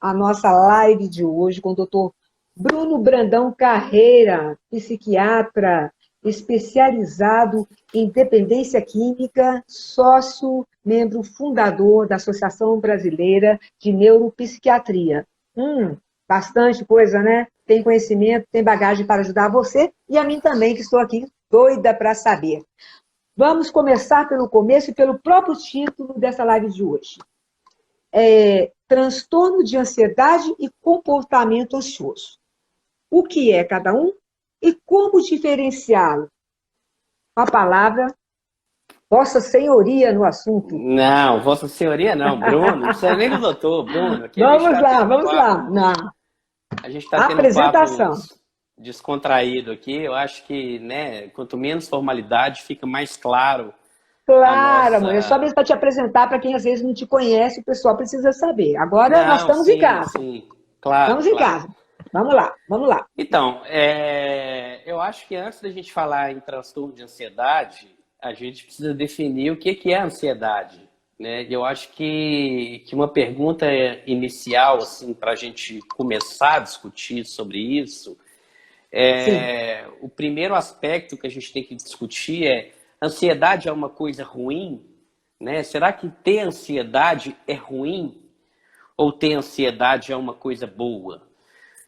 a nossa live de hoje com o doutor Bruno Brandão Carreira, psiquiatra especializado em dependência química, sócio, membro fundador da Associação Brasileira de Neuropsiquiatria. Bastante coisa, né? Tem conhecimento, tem bagagem para ajudar você e a mim também, que estou aqui doida para saber. Vamos começar pelo começo e pelo próprio título dessa live de hoje. Transtorno de ansiedade e comportamento ansioso. O que é cada um e como diferenciá-lo? A palavra Vossa Senhoria no assunto. Não, Vossa Senhoria não, Bruno, não precisa nem do doutor, Bruno. Aqui vamos lá. Não. A gente está tendo um papo descontraído aqui. Eu acho que, né, quanto menos formalidade, fica mais claro. Claro, amor. É só mesmo para te apresentar para quem às vezes não te conhece, o pessoal precisa saber. Agora nós estamos em casa. Sim, claro. Estamos em casa. Vamos lá. Então, eu acho que antes da gente falar em transtorno de ansiedade, a gente precisa definir o que é ansiedade, né? Eu acho que uma pergunta inicial, assim, para a gente começar a discutir sobre isso, o primeiro aspecto que a gente tem que discutir é: ansiedade é uma coisa ruim, né? Será que ter ansiedade é ruim? Ou ter ansiedade é uma coisa boa?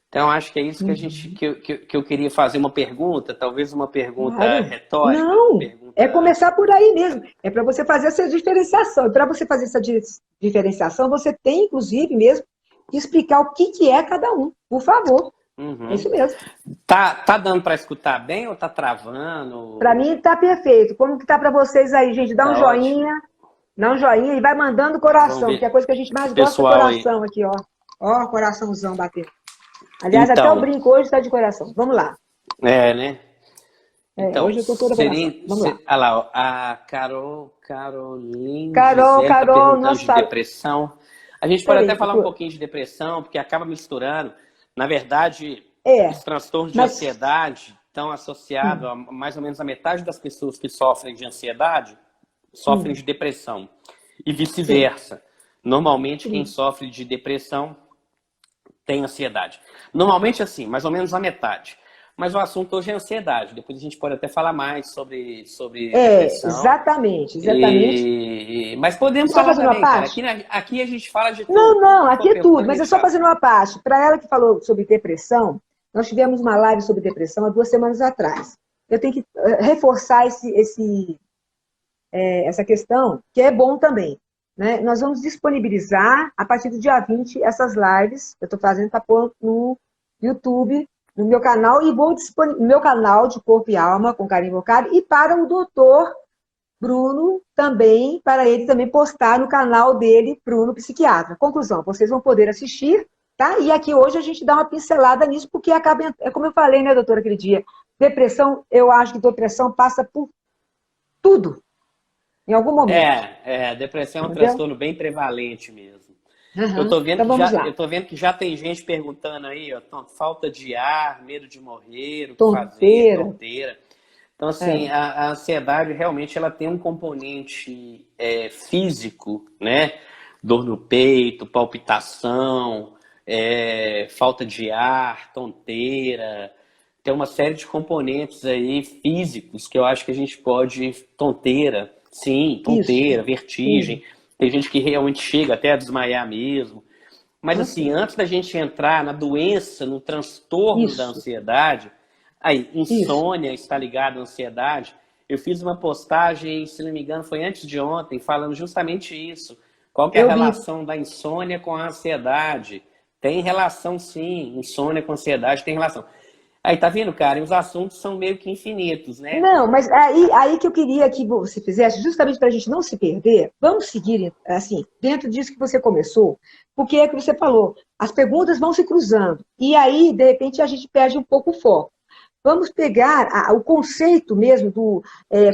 Então, acho que é isso que eu queria fazer uma pergunta, talvez uma pergunta retórica. Não, é começar por aí mesmo. É para você fazer essa diferenciação. E para você fazer essa diferenciação, você tem, inclusive, mesmo, que explicar o que é cada um, por favor. É isso mesmo. Tá dando para escutar bem ou tá travando? Para mim tá perfeito. Como que tá para vocês aí, gente? Dá um joinha. Dá um joinha e vai mandando coração, que é a coisa que a gente mais gosta é coração aqui, ó. Ó, coraçãozão batendo. Aliás, então, até o brinco hoje está de coração. Vamos lá. Né? Então, hoje eu estou toda coração. Vamos lá. Olha lá, a Caroline Carol, perguntando de depressão. A gente pode até falar um pouquinho de depressão, porque acaba misturando. Na verdade, os transtornos de ansiedade estão associados a mais ou menos a metade das pessoas que sofrem de ansiedade sofrem de depressão. E vice-versa. Normalmente, quem sofre de depressão tem ansiedade. Normalmente, assim, mais ou menos a metade. Mas o assunto hoje é ansiedade. Depois a gente pode até falar mais sobre depressão. Exatamente. Mas podemos falar também, cara. Aqui a gente fala de tudo. Não, aqui é tudo. Mas é só fazendo uma parte. Para ela que falou sobre depressão, nós tivemos uma live sobre depressão há 2 semanas atrás. Eu tenho que reforçar essa questão, que é bom também. Né? Nós vamos disponibilizar, a partir do dia 20, essas lives. Eu estou fazendo para pôr no YouTube, no meu canal, e vou disponibilizar no meu canal de Corpo e Alma, com Carinho Vocário, e para o doutor Bruno também, para ele também postar no canal dele, Bruno Psiquiatra. Conclusão, vocês vão poder assistir, tá? E aqui hoje a gente dá uma pincelada nisso, porque acaba, é como eu falei, né, doutora, aquele dia, depressão, eu acho que depressão passa por tudo. Em algum momento. Depressão é um transtorno bem prevalente mesmo. Eu tô vendo que já tem gente perguntando aí, ó, falta de ar, medo de morrer, o que fazer, tonteira. Então, assim, a ansiedade realmente ela tem um componente físico, né? Dor no peito, palpitação, falta de ar, tonteira. Tem uma série de componentes aí físicos que eu acho que a gente pode... Tonteira, vertigem. Isso. Tem gente que realmente chega até a desmaiar mesmo. Mas assim, antes da gente entrar na doença, no transtorno da ansiedade, insônia está ligada à ansiedade. Eu fiz uma postagem, se não me engano, foi antes de ontem, falando justamente isso. Qual que é a relação da insônia com a ansiedade? Tem relação, sim. Insônia com ansiedade tem relação. Aí, tá vendo, cara? E os assuntos são meio que infinitos, né? Não, mas aí que eu queria que você fizesse, justamente para a gente não se perder, vamos seguir, assim, dentro disso que você começou, porque é que você falou, as perguntas vão se cruzando, e aí, de repente, a gente perde um pouco o foco. Vamos pegar o conceito mesmo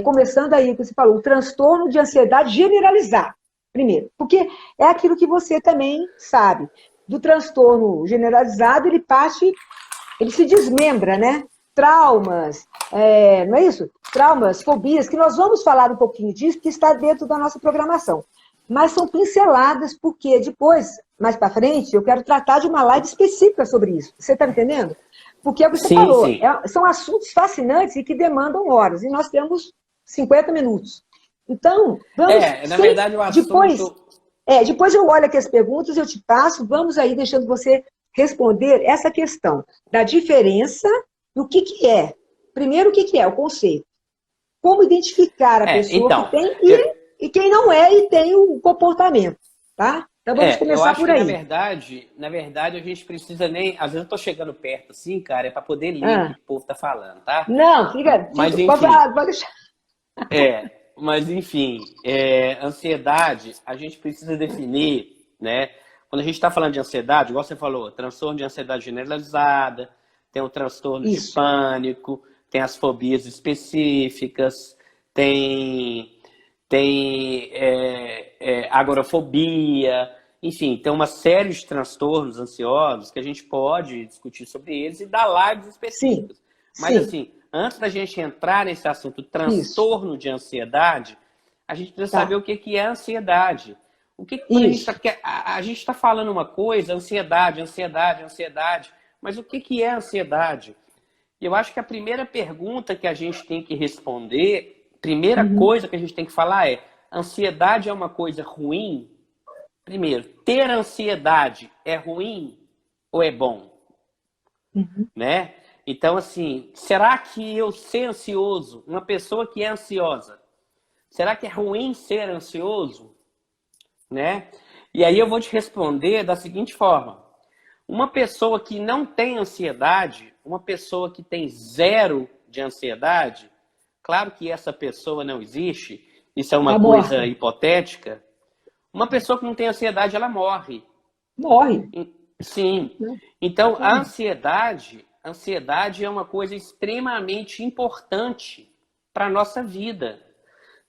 começando aí, que você falou, o transtorno de ansiedade generalizado, primeiro, porque é aquilo que você também sabe. Do transtorno generalizado, ele se desmembra, né? Traumas, não é isso? Traumas, fobias, que nós vamos falar um pouquinho disso, que está dentro da nossa programação. mas são pinceladas, porque depois, mais para frente, eu quero tratar de uma live específica sobre isso. Você está entendendo? Porque é o que você falou, são assuntos fascinantes e que demandam horas, e nós temos 50 minutos. Então, vamos... na verdade, o assunto... Depois eu olho aqui as perguntas, eu te passo, vamos aí deixando você responder essa questão da diferença do que é. Primeiro, o que é o conceito. Como identificar a pessoa que tem e quem não é e tem o comportamento, tá? Então vamos começar por aí. Na verdade, a gente precisa nem... Às vezes eu tô chegando perto assim, cara, é para poder ler o que o povo tá falando, tá? Não, fica... Mas, enfim, pode deixar. Mas enfim, ansiedade, a gente precisa definir, né? Quando a gente está falando de ansiedade, igual você falou, transtorno de ansiedade generalizada, tem o transtorno de pânico, tem as fobias específicas, tem agorafobia, enfim, tem uma série de transtornos ansiosos que a gente pode discutir sobre eles e dar lives específicas. Mas assim, antes da gente entrar nesse assunto, transtorno de ansiedade, a gente precisa saber o que é ansiedade. A gente está falando uma coisa, ansiedade, mas o que é ansiedade? E eu acho que a primeira pergunta que a gente tem que responder, primeira coisa que a gente tem que falar é: ansiedade é uma coisa ruim? Primeiro, ter ansiedade é ruim ou é bom? Né? Então, assim, será que eu ser ansioso, uma pessoa que é ansiosa, será que é ruim ser ansioso? Né? E aí eu vou te responder da seguinte forma: uma pessoa que não tem ansiedade, uma pessoa que tem 0 de ansiedade, claro que essa pessoa não existe, isso é uma coisa hipotética. Uma pessoa que não tem ansiedade, ela morre. Morre. Sim. Então, a ansiedade é uma coisa extremamente importante para a nossa vida.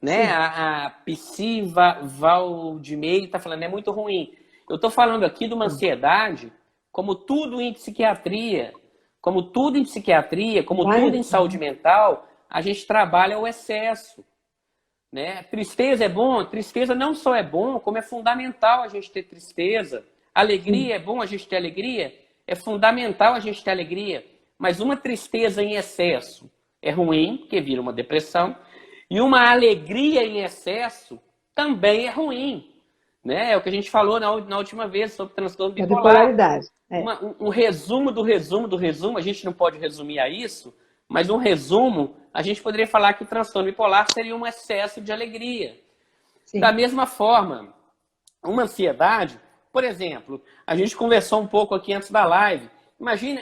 Né? A Psy Valdimei está falando, é muito ruim. Eu estou falando aqui de uma ansiedade, como tudo em psiquiatria, como tudo em saúde mental, a gente trabalha o excesso. Né? Tristeza é bom? Tristeza não só é bom, como é fundamental a gente ter tristeza. Alegria é bom a gente ter alegria? É fundamental a gente ter alegria. Mas uma tristeza em excesso é ruim, porque vira uma depressão. E uma alegria em excesso também é ruim. Né? É o que a gente falou na última vez sobre transtorno bipolar. Bipolaridade. Um resumo do resumo, a gente não pode resumir a isso, mas um resumo, a gente poderia falar que o transtorno bipolar seria um excesso de alegria. Sim. Da mesma forma, uma ansiedade, por exemplo, a gente conversou um pouco aqui antes da live.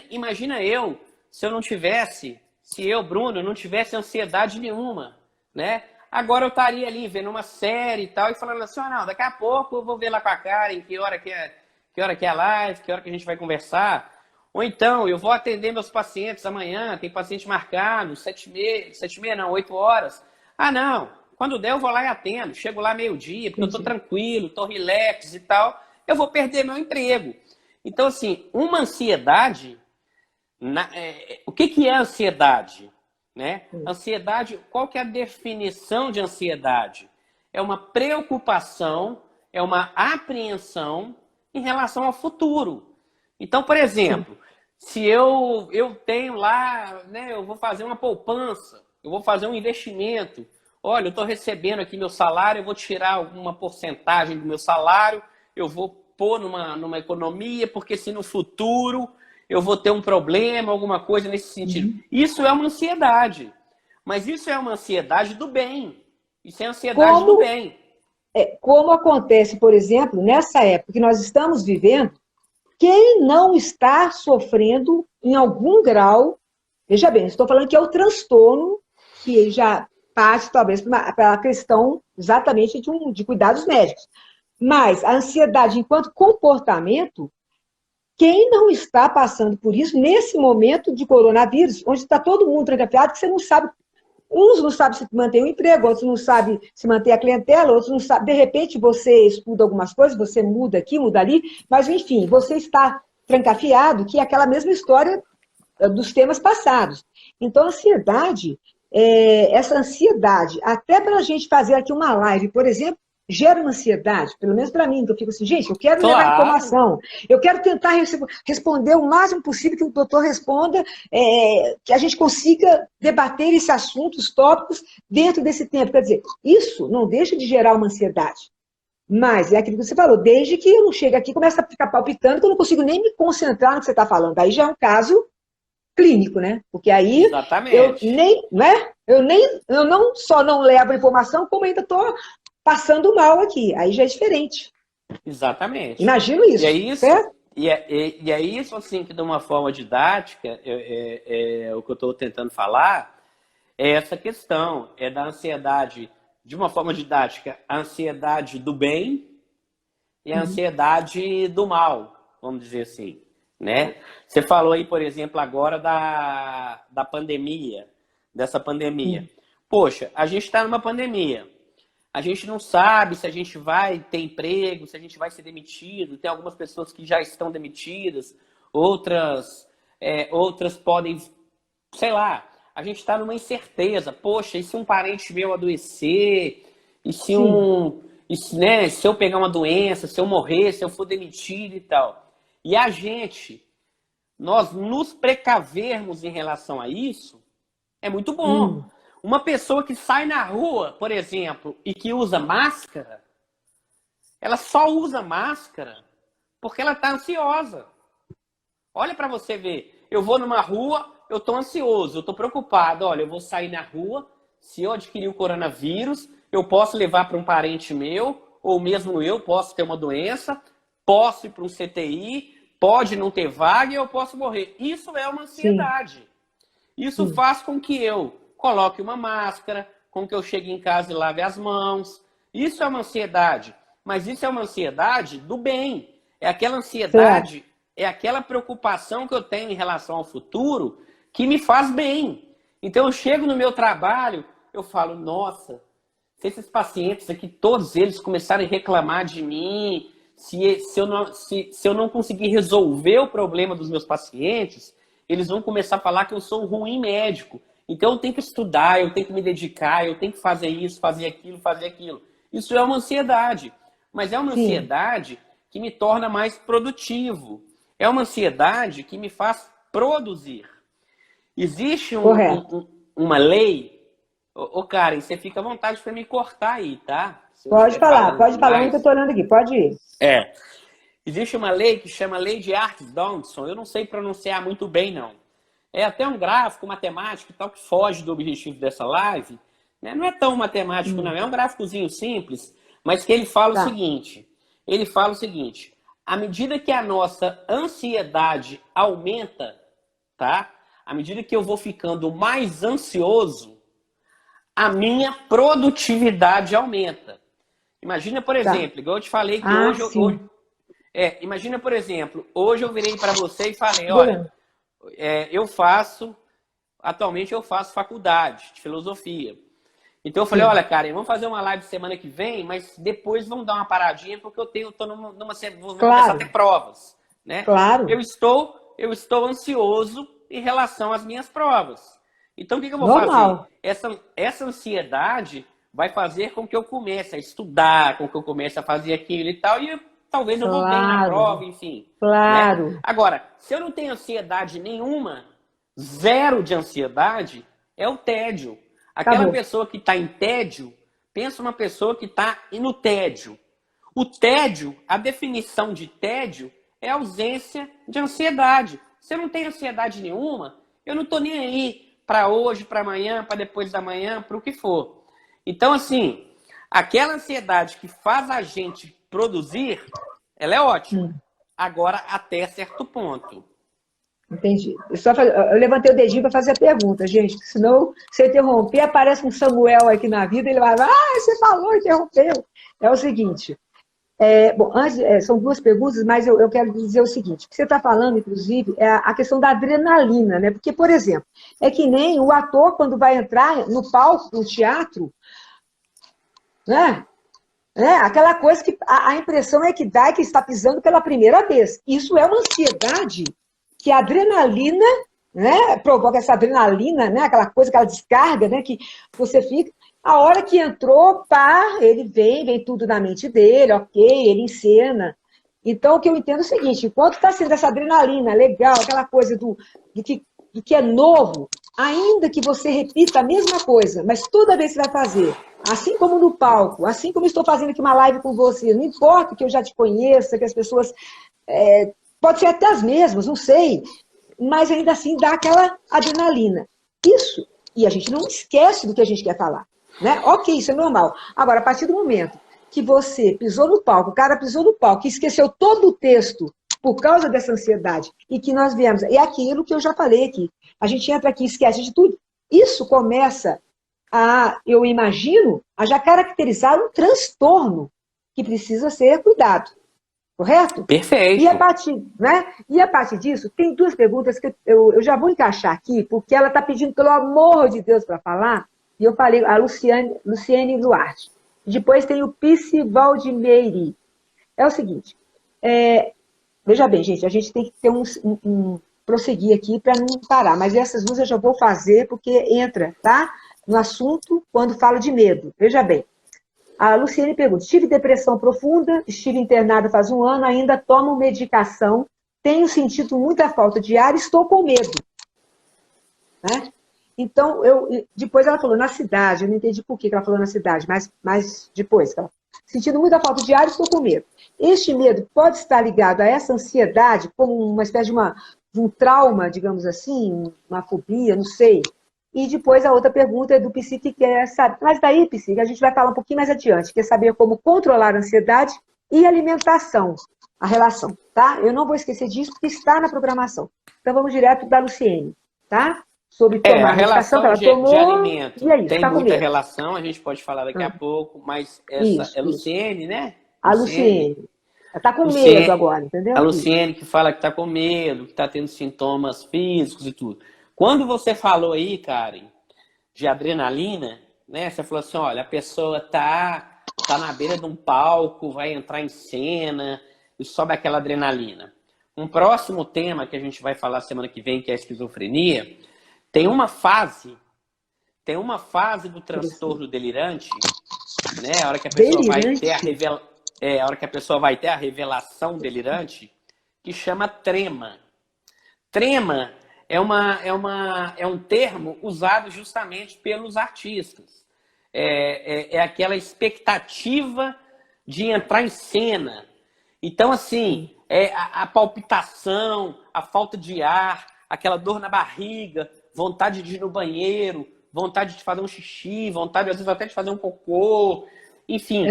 Imagina eu, se eu, Bruno, não tivesse ansiedade nenhuma, né? Agora eu estaria ali vendo uma série e tal, e falando assim, não, daqui a pouco eu vou ver lá com a Karen que hora que é a live, que hora que a gente vai conversar. Ou então, eu vou atender meus pacientes amanhã, tem paciente marcado, 7h30, não, 8 horas. Ah, não, quando der eu vou lá e atendo, chego lá meio-dia, porque eu estou tranquilo, estou relax e tal, eu vou perder meu emprego. Então, assim, uma ansiedade, o que é ansiedade? Né? Ansiedade, qual que é a definição de ansiedade? É uma preocupação, é uma apreensão em relação ao futuro. Então, por exemplo, se eu tenho lá, né, eu vou fazer uma poupança, eu vou fazer um investimento, olha, eu estou recebendo aqui meu salário, eu vou tirar alguma porcentagem do meu salário, eu vou pôr numa economia, porque se no futuro eu vou ter um problema, alguma coisa nesse sentido. Isso é uma ansiedade. Mas isso é uma ansiedade do bem. Isso é ansiedade do bem. Como acontece, por exemplo, nessa época que nós estamos vivendo, quem não está sofrendo em algum grau, veja bem, estou falando que é o transtorno, que já parte talvez para a questão exatamente de cuidados médicos. Mas a ansiedade enquanto comportamento, quem não está passando por isso nesse momento de coronavírus, onde está todo mundo trancafiado, que você não sabe, uns não sabem se manter o emprego, outros não sabem se manter a clientela, outros não sabem, de repente você estuda algumas coisas, você muda aqui, muda ali, mas enfim, você está trancafiado, que é aquela mesma história dos temas passados. Então, a ansiedade, essa ansiedade, até para a gente fazer aqui uma live, por exemplo, gera uma ansiedade, pelo menos para mim, que eu fico assim, gente, eu quero levar informação, eu quero tentar responder o máximo possível que o doutor responda, que a gente consiga debater esse assunto, os tópicos, dentro desse tempo. Quer dizer, isso não deixa de gerar uma ansiedade. Mas é aquilo que você falou, desde que eu não chego aqui, começa a ficar palpitando, que eu não consigo nem me concentrar no que você está falando. Aí já é um caso clínico, né? Porque aí eu não só não levo a informação, como ainda estou passando mal aqui. Aí já é diferente. Exatamente. Imagino isso. E é isso, certo? E é isso, assim, que de uma forma didática, o que eu estou tentando falar, é essa questão, é da ansiedade, de uma forma didática, a ansiedade do bem e a ansiedade do mal, vamos dizer assim, né? Você falou aí, por exemplo, agora da pandemia, dessa pandemia. Poxa, a gente está numa pandemia. A gente não sabe se a gente vai ter emprego, se a gente vai ser demitido. Tem algumas pessoas que já estão demitidas, outras podem, sei lá, a gente está numa incerteza. Poxa, e se um parente meu adoecer? E se se eu pegar uma doença, se eu morrer, se eu for demitido e tal? E nós nos precavermos em relação a isso, é muito bom. Uma pessoa que sai na rua, por exemplo, e que usa máscara, ela só usa máscara porque ela está ansiosa. Olha para você ver. Eu vou numa rua, eu estou ansioso, eu estou preocupado. Olha, eu vou sair na rua, se eu adquirir o coronavírus, eu posso levar para um parente meu, ou mesmo eu posso ter uma doença, posso ir para um CTI, pode não ter vaga e eu posso morrer. Isso é uma ansiedade. Sim. Isso faz com que eu coloque uma máscara, com que eu chegue em casa e lave as mãos. Isso é uma ansiedade. Mas isso é uma ansiedade do bem. É aquela ansiedade, é aquela preocupação que eu tenho em relação ao futuro que me faz bem. Então eu chego no meu trabalho, eu falo, nossa, se esses pacientes aqui, todos eles começarem a reclamar de mim, se eu não conseguir resolver o problema dos meus pacientes, eles vão começar a falar que eu sou um ruim médico. Então eu tenho que estudar, eu tenho que me dedicar, eu tenho que fazer isso, fazer aquilo, fazer aquilo. Isso é uma ansiedade, mas é uma ansiedade que me torna mais produtivo. É uma ansiedade que me faz produzir. Existe uma lei... Ô Karen, você fica à vontade para me cortar aí, tá? Pode falar que eu estou olhando aqui, pode ir. Existe uma lei que chama Lei de Arts-Dodson, eu não sei pronunciar muito bem, não. É até um gráfico matemático e tal que foge do objetivo dessa live. Né? Não é tão matemático, não. É um gráficozinho simples, mas que ele fala o seguinte. Ele fala o seguinte. À medida que a nossa ansiedade aumenta, tá? À medida que eu vou ficando mais ansioso, a minha produtividade aumenta. Imagina, por exemplo, igual eu te falei que hoje... imagina, por exemplo, hoje eu virei para você e falei, olha... atualmente eu faço faculdade de filosofia. Então eu falei, olha, Karen, vamos fazer uma live semana que vem, mas depois vamos dar uma paradinha, porque vou começar a ter provas. Né? Claro. Eu estou ansioso em relação às minhas provas. Então o que eu vou fazer? Essa ansiedade vai fazer com que eu comece a estudar, com que eu comece a fazer aquilo e tal, e talvez eu vou bem na prova, enfim. Claro. Né? Agora, se eu não tenho ansiedade nenhuma, zero de ansiedade, é o tédio. Aquela pessoa que está em tédio, pensa uma pessoa que está no tédio. O tédio, a definição de tédio, é ausência de ansiedade. Se eu não tenho ansiedade nenhuma, eu não estou nem aí para hoje, para amanhã, para depois da manhã, para o que for. Então, assim, aquela ansiedade que faz a gente produzir, ela é ótima. Agora, até certo ponto. Entendi. Eu levantei o dedinho para fazer a pergunta, gente, senão, se eu interromper, aparece um Samuel aqui na vida, ele vai, você falou, interrompeu. É o seguinte, são duas perguntas, mas eu quero dizer o seguinte, o que você está falando, inclusive, é a questão da adrenalina, né? Porque, por exemplo, é que nem o ator, quando vai entrar no palco, no teatro, né? Aquela coisa que a impressão é que dá que está pisando pela primeira vez. Isso é uma ansiedade que a adrenalina, né, provoca essa adrenalina, né, aquela coisa, aquela descarga, né, que você fica. A hora que entrou, pá, ele vem tudo na mente dele, ok, ele encena. Então, o que eu entendo é o seguinte, enquanto está sendo essa adrenalina legal, aquela coisa do que é novo, ainda que você repita a mesma coisa, mas toda vez que você vai fazer, assim como no palco, assim como estou fazendo aqui uma live com você, não importa que eu já te conheça, que as pessoas, pode ser até as mesmas, não sei, mas ainda assim dá aquela adrenalina. Isso, e a gente não esquece do que a gente quer falar, né? Ok, isso é normal. Agora, a partir do momento que você pisou no palco, o cara pisou no palco e esqueceu todo o texto por causa dessa ansiedade, e que nós viemos, é aquilo que eu já falei aqui, a gente entra aqui e esquece de tudo, isso começa a, eu imagino, a já caracterizar um transtorno que precisa ser cuidado, correto? Perfeito. E a partir disso, tem duas perguntas que eu já vou encaixar aqui, porque ela está pedindo, pelo amor de Deus, para falar, e eu falei, a Luciane Duarte. Depois tem o Pici Valdimeiri. É o seguinte, veja bem, gente, a gente tem que ter prosseguir aqui para não parar, mas essas duas eu já vou fazer porque entra, tá? No assunto quando falo de medo. Veja bem, a Luciane pergunta, tive depressão profunda, estive internada faz 1 ano, ainda tomo medicação, tenho sentido muita falta de ar, estou com medo. Né? Então, depois ela falou na cidade, eu não entendi por que ela falou na cidade, mas depois, sentindo muita falta de ar, estou com medo. Este medo pode estar ligado a essa ansiedade, como uma espécie de um trauma, digamos assim, uma fobia, não sei. E depois a outra pergunta é do psique, que quer saber. Mas daí, psique, a gente vai falar um pouquinho mais adiante, quer saber como controlar a ansiedade e alimentação, a relação, tá? Eu não vou esquecer disso, porque está na programação. Então vamos direto da Luciene, tá? Sobre tomar a relação que ela tomou, de alimento. E é isso, tem muita relação, a gente pode falar daqui a pouco, mas essa é Luciene, né? A Luciene. Ela está com medo agora, entendeu? A Luciene que fala que está com medo, que está tendo sintomas físicos e tudo. Quando você falou aí, Karen, de adrenalina, né? Você falou assim, olha, a pessoa tá na beira de um palco, vai entrar em cena e sobe aquela adrenalina. Um próximo tema que a gente vai falar semana que vem, que é a esquizofrenia, tem uma fase do transtorno delirante, né? A hora que a pessoa vai ter a revelação delirante, que chama trema. Trema é um termo usado justamente pelos artistas. É aquela expectativa de entrar em cena. Então, assim, a palpitação, a falta de ar, aquela dor na barriga, vontade de ir no banheiro, vontade de fazer um xixi, vontade, às vezes, até de fazer um cocô. Enfim,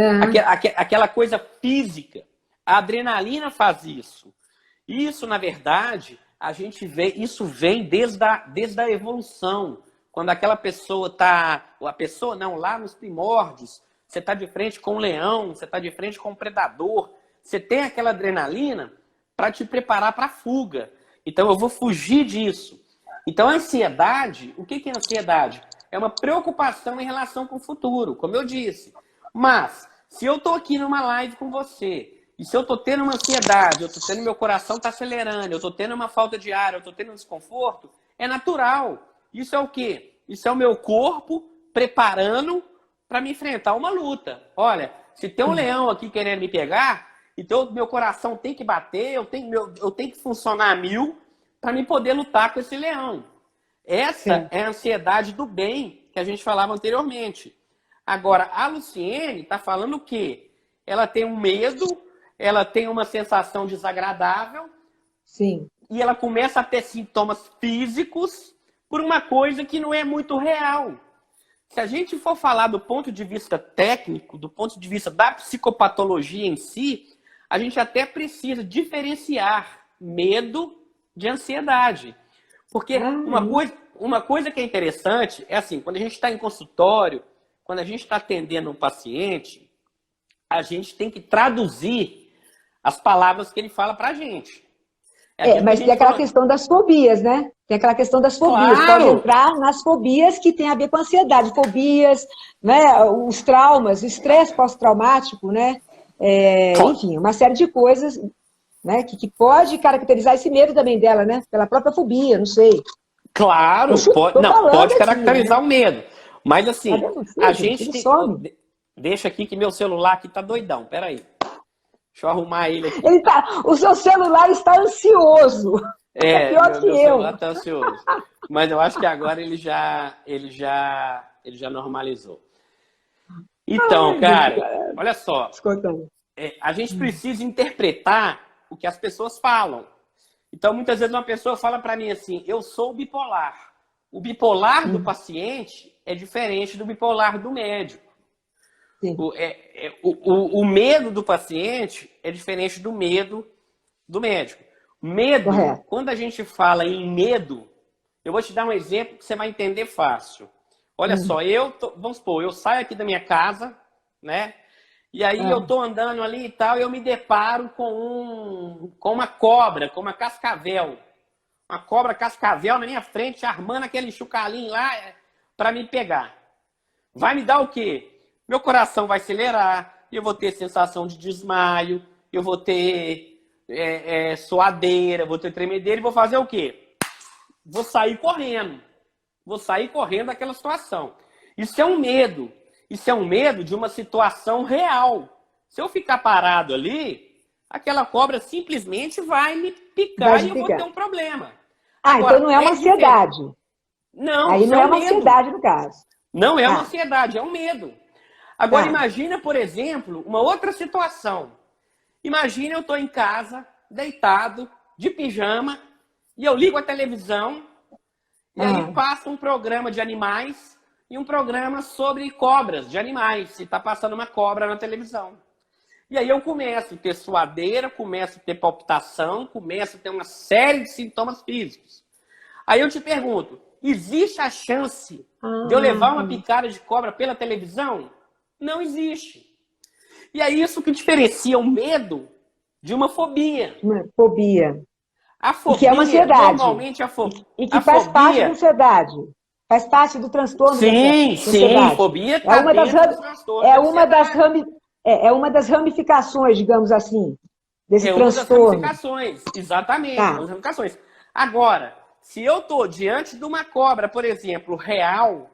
aquela coisa física. A adrenalina faz isso. Isso, na verdade, a gente vê, isso vem desde a evolução. Quando aquela pessoa lá nos primórdios, você está de frente com um leão, você está de frente com um predador, você tem aquela adrenalina para te preparar para a fuga. Então, eu vou fugir disso. Então, a ansiedade, o que é ansiedade? É uma preocupação em relação com o futuro, como eu disse. Mas, se eu estou aqui numa live com você, e se eu estou tendo uma ansiedade, eu estou tendo, meu coração está acelerando, eu estou tendo uma falta de ar, eu estou tendo um desconforto, é natural. Isso é o quê? Isso é o meu corpo preparando para me enfrentar uma luta. Olha, se tem um leão aqui querendo me pegar, então meu coração tem que bater, eu tenho que funcionar a 1000 para me poder lutar com esse leão. Essa é a ansiedade do bem que a gente falava anteriormente. Agora, a Luciene está falando o quê? Ela tem um medo, ela tem uma sensação desagradável. Sim. E ela começa a ter sintomas físicos por uma coisa que não é muito real. Se a gente for falar do ponto de vista técnico, do ponto de vista da psicopatologia em si, a gente até precisa diferenciar medo de ansiedade. Porque uma coisa que é interessante é assim, quando a gente está em consultório, quando a gente está atendendo um paciente, a gente tem que traduzir as palavras que ele fala para a gente. Mas tem aquela questão das fobias, né? Tem aquela questão das fobias. Claro. Pode entrar nas fobias que tem a ver com ansiedade. Fobias, né? Os traumas, o estresse pós-traumático, né? Enfim, uma série de coisas, né? Que pode caracterizar esse medo também dela, né? Pela própria fobia, não sei. Claro, pode caracterizar, né? O medo. Mas assim, a gente tem... Deixa aqui que meu celular aqui tá doidão, peraí. Deixa eu arrumar ele aqui. O seu celular está ansioso. É pior que meu celular está ansioso. Mas eu acho que agora ele já normalizou. Então, cara, olha só. A gente precisa interpretar o que as pessoas falam. Então, muitas vezes uma pessoa fala para mim assim, eu sou bipolar. O bipolar do paciente é diferente do bipolar do médico. O medo do paciente é diferente do medo do médico. Medo, quando a gente fala em medo, eu vou te dar um exemplo que você vai entender fácil. Olha só, vamos supor, eu saio aqui da minha casa, né? E aí eu tô andando ali e tal, e eu me deparo com uma cobra, com uma cascavel. Uma cobra cascavel na minha frente, armando aquele chucalinho lá para me pegar. Vai me dar o quê? Meu coração vai acelerar, eu vou ter sensação de desmaio, eu vou ter suadeira, vou ter tremedeira e vou fazer o quê? Vou sair correndo. Vou sair correndo daquela situação. Isso é um medo. Isso é um medo de uma situação real. Se eu ficar parado ali, aquela cobra simplesmente vai me picar e eu vou ter um problema. Agora, então não é uma ansiedade. Não, aí não é uma ansiedade no caso. Não é uma ansiedade, é um medo. Agora, imagina, por exemplo, uma outra situação. Imagina eu estou em casa, deitado, de pijama, e eu ligo a televisão, e aí passa um programa de animais e um programa sobre cobras de animais. E está passando uma cobra na televisão. E aí eu começo a ter suadeira, começo a ter palpitação, começo a ter uma série de sintomas físicos. Aí eu te pergunto, existe a chance de eu levar uma picada de cobra pela televisão? Não existe. E é isso que diferencia o medo de uma fobia. Uma fobia. A fobia, que é uma ansiedade. Normalmente a fobia. E que faz parte da ansiedade. Faz parte do transtorno da ansiedade. Sim, fobia está dentro do transtorno. É uma das ramificações, digamos assim, desse transtorno. Uma das ramificações, exatamente. Uma das ramificações. Agora, se eu estou diante de uma cobra, por exemplo, real,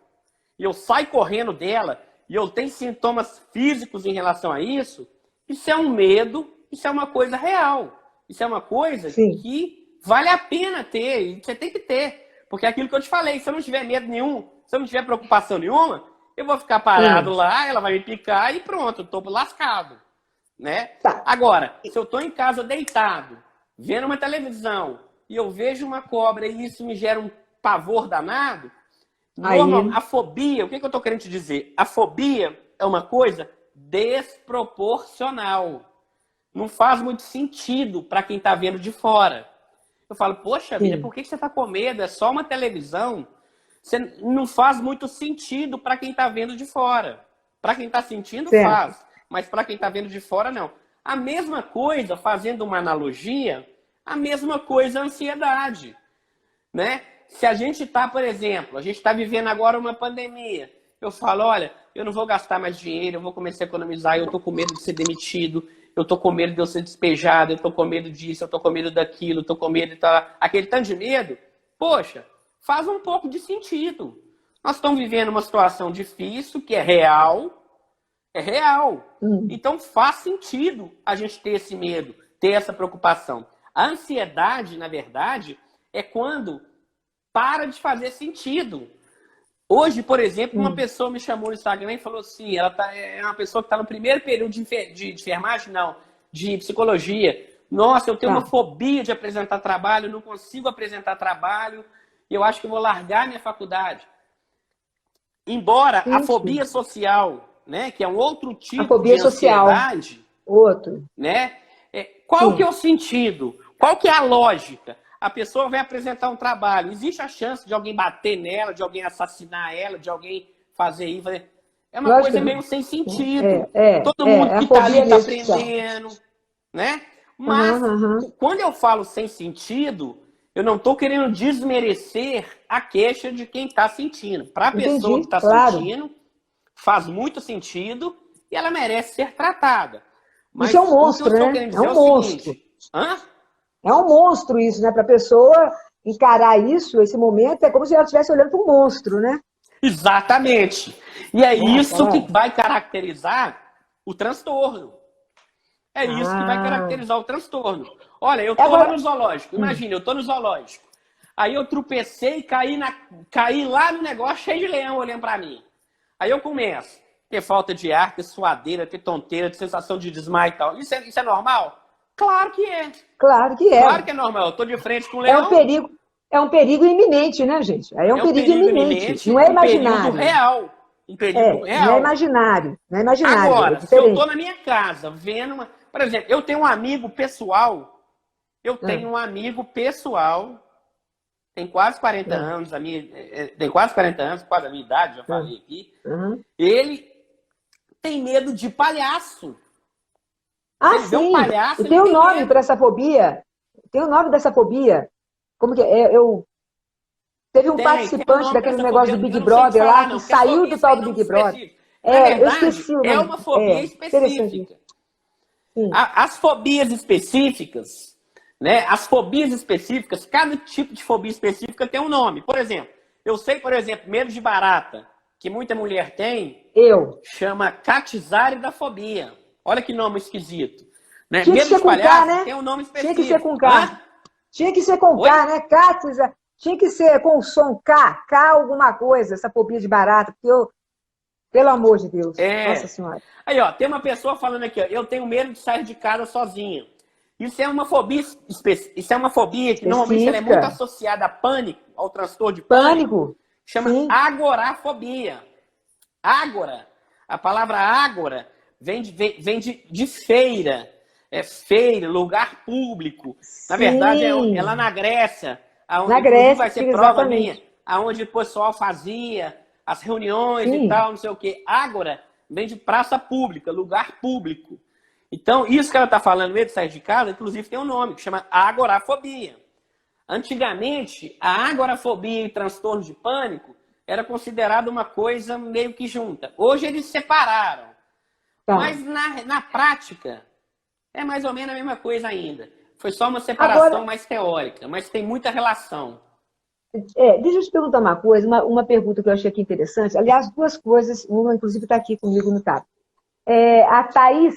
e eu saio correndo dela, e eu tenho sintomas físicos em relação a isso, isso é um medo, isso é uma coisa real. Isso é uma coisa que vale a pena ter, e você tem que ter. Porque é aquilo que eu te falei, se eu não tiver medo nenhum, se eu não tiver preocupação nenhuma, eu vou ficar parado lá, ela vai me picar e pronto, eu tô lascado. Né? Agora, se eu tô em casa deitado, vendo uma televisão, e eu vejo uma cobra e isso me gera um pavor danado, a fobia, o que eu tô querendo te dizer? A fobia é uma coisa desproporcional. Não faz muito sentido para quem está vendo de fora. Eu falo, poxa vida, por que você está com medo? É só uma televisão. Não faz muito sentido para quem está vendo de fora. Para quem está sentindo, faz. Mas para quem está vendo de fora, não. A mesma coisa, fazendo uma analogia, a mesma coisa a ansiedade. Né? Se a gente está, por exemplo, a gente está vivendo agora uma pandemia. Eu falo, olha, eu não vou gastar mais dinheiro, eu vou começar a economizar, eu estou com medo de ser demitido. Eu tô com medo de eu ser despejado, eu tô com medo disso, eu tô com medo daquilo, eu tô com medo de tal. Aquele tanto de medo, poxa, faz um pouco de sentido. Nós estamos vivendo uma situação difícil, que é real. Então faz sentido a gente ter esse medo, ter essa preocupação. A ansiedade, na verdade, é quando para de fazer sentido. Hoje, por exemplo, uma pessoa me chamou no Instagram e falou assim, é uma pessoa que está no primeiro período de enfermagem, não, de psicologia. Nossa, eu tenho uma fobia de apresentar trabalho, não consigo apresentar trabalho, eu acho que eu vou largar minha faculdade. Embora a fobia social, né, que é um outro tipo de ansiedade, né, qual que é o sentido? Qual que é a lógica? A pessoa vai apresentar um trabalho. Existe a chance de alguém bater nela, de alguém assassinar ela, de alguém fazer isso. É uma coisa meio sem sentido. Todo mundo que está ali está aprendendo. Né? Mas, quando eu falo sem sentido, eu não estou querendo desmerecer a queixa de quem está sentindo. Para a pessoa que está sentindo, faz muito sentido e ela merece ser tratada. Mas isso é um monstro, né? É um monstro. É um monstro isso, né? Para a pessoa encarar isso, esse momento, é como se ela estivesse olhando para um monstro, né? Exatamente. E é isso que vai caracterizar o transtorno. É isso que vai caracterizar o transtorno. Olha, eu tô lá no zoológico. Imagina, eu tô no zoológico. Aí eu tropecei e caí lá no negócio cheio de leão olhando para mim. Aí eu começo a ter falta de ar, ter suadeira, ter tonteira, ter sensação de desmaio e tal. Isso é normal? Claro que é. Claro que é. Claro que é normal. Eu tô de frente com o leão. É um perigo iminente, né, gente? Aí é um perigo iminente. Não é imaginário. Um perigo real. Um perigo real. Não é imaginário. Não é imaginário. Agora, se eu tô na minha casa vendo uma... Por exemplo, eu tenho um amigo pessoal. Tem quase 40 anos, tem quase 40 anos, quase a minha idade, já falei aqui. Ele tem medo de palhaço. Sim. Um palhaço, tem um nome para essa fobia. Tem o nome dessa fobia. Como que é? Teve um participante daquele negócio do Big Brother lá, que saiu do tal do Big Brother. Eu esqueci o nome. É uma fobia específica. As fobias específicas, né? As fobias específicas, cada tipo de fobia específica tem um nome. Por exemplo, eu sei, medo de barata, que muita mulher tem, chama catizáridafobia. Olha que nome esquisito. Né? Medo de palhaço, né? Tem um nome específico. Tinha que ser com K. Tinha que ser com K, né? Catiza. Tinha que ser com o som K. K alguma coisa, essa fobia de barata. Porque pelo amor de Deus. Nossa Senhora. Aí, ó, tem uma pessoa falando aqui, ó, eu tenho medo de sair de casa sozinha. Isso é uma fobia que normalmente ela é muito associada a pânico, ao transtorno de pânico. Chama agorafobia. Ágora. A palavra ágora vem de feira. É feira, lugar público. Na verdade, é lá na Grécia. Na Grécia, vai ser prova minha. Aonde o pessoal fazia as reuniões e tal, não sei o quê. Ágora vem de praça pública, lugar público. Então, isso que ela está falando, medo de sair de casa, inclusive tem um nome, que chama agorafobia. Antigamente, a agorafobia e transtorno de pânico era considerada uma coisa meio que junta. Hoje eles separaram. Mas na prática, é mais ou menos a mesma coisa ainda. Foi só uma separação mais teórica, mas tem muita relação. Deixa eu te perguntar uma coisa, uma pergunta que eu achei aqui interessante. Aliás, duas coisas, uma inclusive está aqui comigo no tab. A Thaís,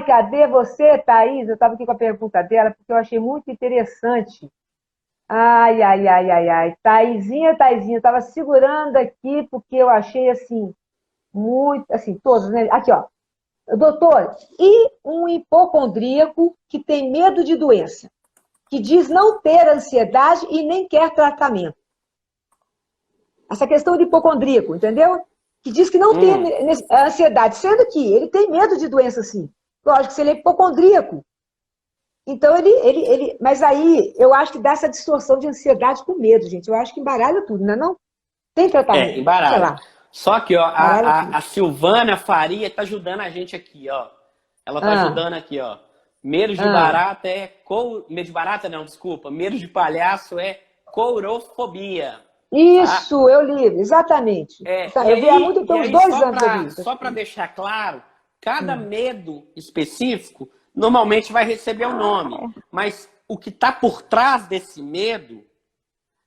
cadê você, Thaís? Eu estava aqui com a pergunta dela, porque eu achei muito interessante. Thaisinha, eu estava segurando aqui, porque eu achei assim, muito, assim, todas, né? Aqui, ó. Doutor, e um hipocondríaco que tem medo de doença? Que diz não ter ansiedade e nem quer tratamento. Essa questão de hipocondríaco, entendeu? Que diz que não tem ansiedade, sendo que ele tem medo de doença, sim. Lógico, se ele é hipocondríaco. Então, mas aí, eu acho que dá essa distorção de ansiedade com medo, gente. Eu acho que embaralha tudo, não é não? Tem tratamento. Embaralha. Sei lá. Só que, ó, a Silvana Faria está ajudando a gente aqui, ó. Ela está ajudando aqui, ó. Medo de barata medo de barata não, desculpa. Medo de palhaço é courofobia. Isso, tá? Eu li, exatamente. Eu vi há muito tempo, 2 anos. Só para deixar claro, cada medo específico normalmente vai receber um nome. Mas o que está por trás desse medo,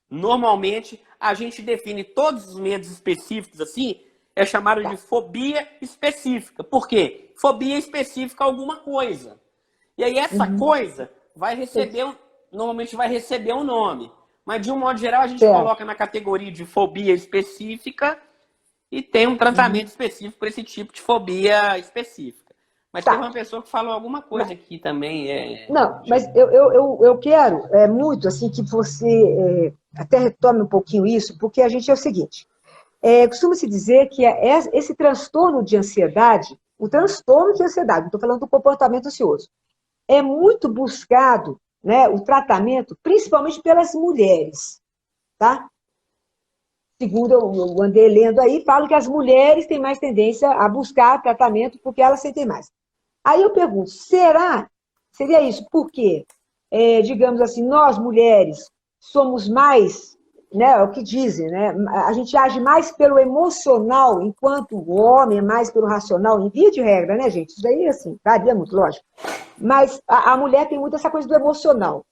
normalmente a gente define todos os medos específicos assim, é chamado de fobia específica. Por quê? Fobia específica a alguma coisa. E aí essa coisa normalmente vai receber um nome. Mas de um modo geral a gente coloca na categoria de fobia específica e tem um tratamento específico para esse tipo de fobia específica. Mas teve uma pessoa que falou alguma coisa aqui também. Não, mas eu quero muito assim que você até retome um pouquinho isso, porque a gente é o seguinte, costuma-se dizer que esse transtorno de ansiedade, o transtorno de ansiedade, não estou falando do comportamento ansioso, é muito buscado, né, o tratamento, principalmente pelas mulheres, tá? Segundo eu andei lendo aí, falo que as mulheres têm mais tendência a buscar tratamento porque elas sentem mais. Aí eu pergunto, seria isso? Por quê? Digamos assim, nós mulheres somos mais, né, é o que dizem, né? A gente age mais pelo emocional, enquanto o homem é mais pelo racional, em via de regra, né, gente? Isso daí, assim, varia muito, lógico. Mas a mulher tem muito essa coisa do emocional.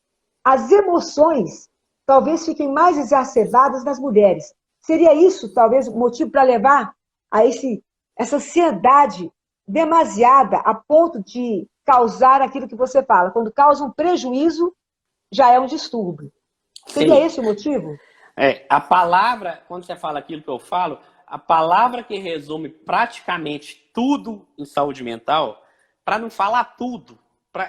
As emoções talvez fiquem mais exacerbadas nas mulheres. Seria isso, talvez, o motivo para levar a essa ansiedade demasiada a ponto de causar aquilo que você fala. Quando causa um prejuízo, já é um distúrbio. Seria Sim. esse o motivo? A palavra, quando você fala aquilo que eu falo, a palavra que resume praticamente tudo em saúde mental, para não falar tudo,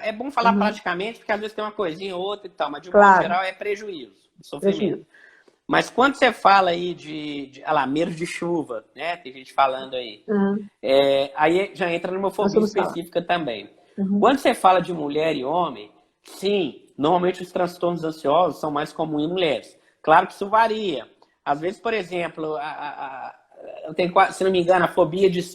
é bom falar praticamente, porque às vezes tem uma coisinha ou outra e tal, mas de modo geral é prejuízo, sofrimento. Mas quando você fala aí de medo de chuva, né? Tem gente falando aí. Aí já entra numa fobia específica também. Quando você fala de mulher e homem, sim, normalmente os transtornos ansiosos são mais comuns em mulheres. Claro que isso varia. Às vezes, por exemplo, eu tenho, se não me engano,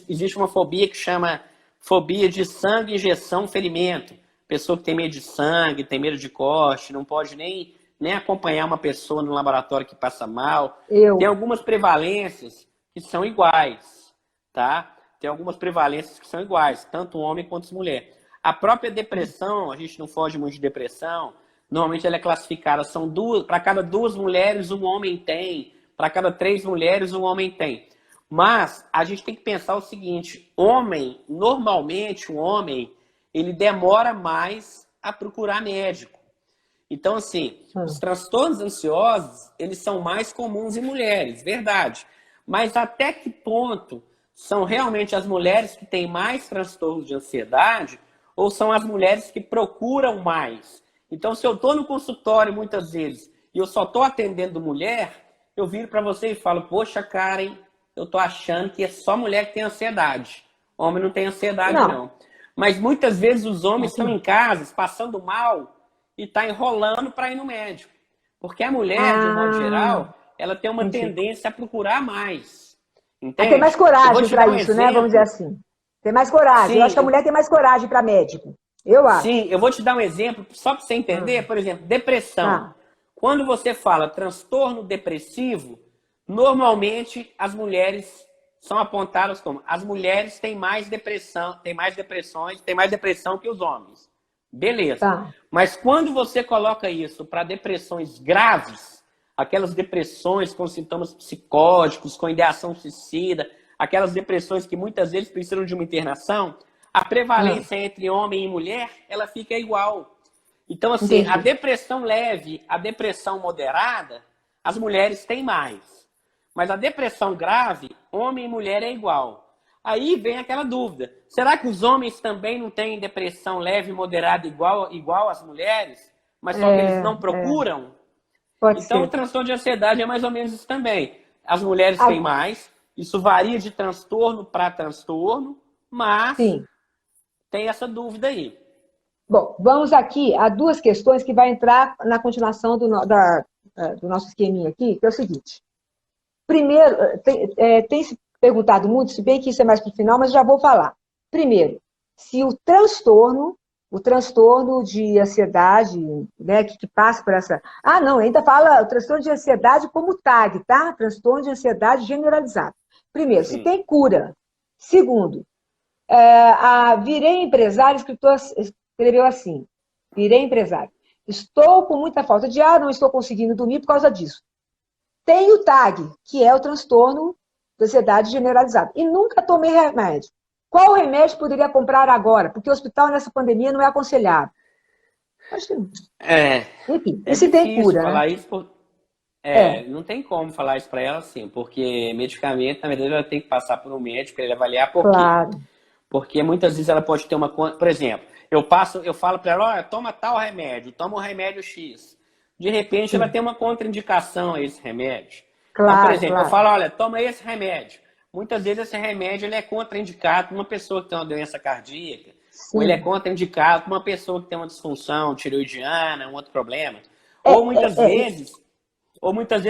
existe uma fobia que chama fobia de sangue, injeção, ferimento. Pessoa que tem medo de sangue, tem medo de corte, não pode nem acompanhar uma pessoa no laboratório que passa mal. Tem algumas prevalências que são iguais, tá? Tem algumas prevalências que são iguais, tanto homem quanto mulher. A própria depressão, a gente não foge muito de depressão, normalmente ela é classificada, são para cada 2 mulheres, um homem tem, para cada 3 mulheres, um homem tem. Mas a gente tem que pensar o seguinte, normalmente o homem, ele demora mais a procurar médico. Então, assim, os transtornos ansiosos, eles são mais comuns em mulheres, verdade. Mas até que ponto são realmente as mulheres que têm mais transtornos de ansiedade ou são as mulheres que procuram mais? Então, se eu estou no consultório muitas vezes e eu só estou atendendo mulher, eu viro para você e falo, poxa, Karen, eu estou achando que é só mulher que tem ansiedade. Homem não tem ansiedade, não. Mas muitas vezes os homens estão em casa, passando mal, e está enrolando para ir no médico. Porque a mulher, de um modo geral, ela tem uma tendência a procurar mais. Entende? Tem mais coragem para isso, né? Vamos dizer assim. Tem mais coragem. Sim, eu acho que a mulher tem mais coragem para médico. Eu acho. Sim, eu vou te dar um exemplo, só para você entender. Por exemplo, depressão. Quando você fala transtorno depressivo, normalmente as mulheres são apontadas como as mulheres têm mais depressão, têm mais depressão que os homens. Beleza. Mas quando você coloca isso para depressões graves, aquelas depressões com sintomas psicóticos, com ideação suicida, aquelas depressões que muitas vezes precisam de uma internação, a prevalência entre homem e mulher, ela fica igual. Então, assim, a depressão leve, a depressão moderada, as mulheres têm mais. Mas a depressão grave, homem e mulher é igual. Aí vem aquela dúvida. Será que os homens também não têm depressão leve e moderada igual as mulheres? Mas só que eles não procuram? Pode então, ser. o transtorno de ansiedade é mais ou menos isso também. As mulheres têm mais. Isso varia de transtorno para transtorno. Mas tem essa dúvida aí. Bom, vamos aqui a 2 questões que vai entrar na continuação do nosso esqueminha aqui, que é o seguinte. Primeiro, tem se perguntado muito, se bem que isso é mais para o final, mas já vou falar. Primeiro, se o transtorno de ansiedade, né, que passa por essa... não, ainda fala o transtorno de ansiedade como TAG, tá? Transtorno de ansiedade generalizado. Primeiro, se tem cura. Segundo, virei empresário, o escritor escreveu assim, virei empresário. Estou com muita falta de ar, não estou conseguindo dormir por causa disso. Tem o TAG, que é o transtorno de ansiedade generalizado. E nunca tomei remédio. Qual remédio poderia comprar agora? Porque o hospital nessa pandemia não é aconselhado. Acho que não. Enfim, e se tem cura, falar né? Isso não tem como falar isso para ela assim, porque medicamento, na verdade, ela tem que passar por um médico para ele avaliar por quê. Porque muitas vezes ela pode ter uma... Por exemplo, eu falo para ela, olha, toma tal remédio, toma o remédio X. De repente, ela tem uma contraindicação a esse remédio. Então, por exemplo, eu falo, olha, toma esse remédio. Muitas vezes esse remédio ele é contraindicado para uma pessoa que tem uma doença cardíaca, ou ele é contraindicado para uma pessoa que tem uma disfunção tireoidiana, um outro problema. Ou muitas vezes,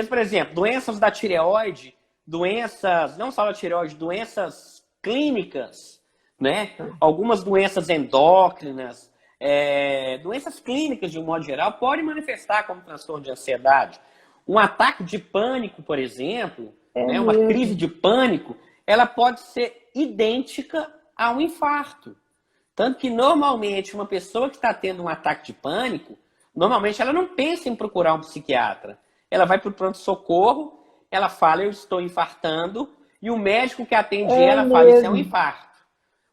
por exemplo, doenças da tireoide, doenças, não só da tireoide, doenças clínicas, né? Algumas doenças endócrinas, doenças clínicas de um modo geral, podem manifestar como transtorno de ansiedade. Um ataque de pânico, por exemplo, uma crise de pânico, ela pode ser idêntica a um infarto. Tanto que, normalmente, uma pessoa que está tendo um ataque de pânico, normalmente ela não pensa em procurar um psiquiatra. Ela vai para o pronto-socorro ela fala, eu estou infartando, e o médico que atende ela fala, isso é um infarto.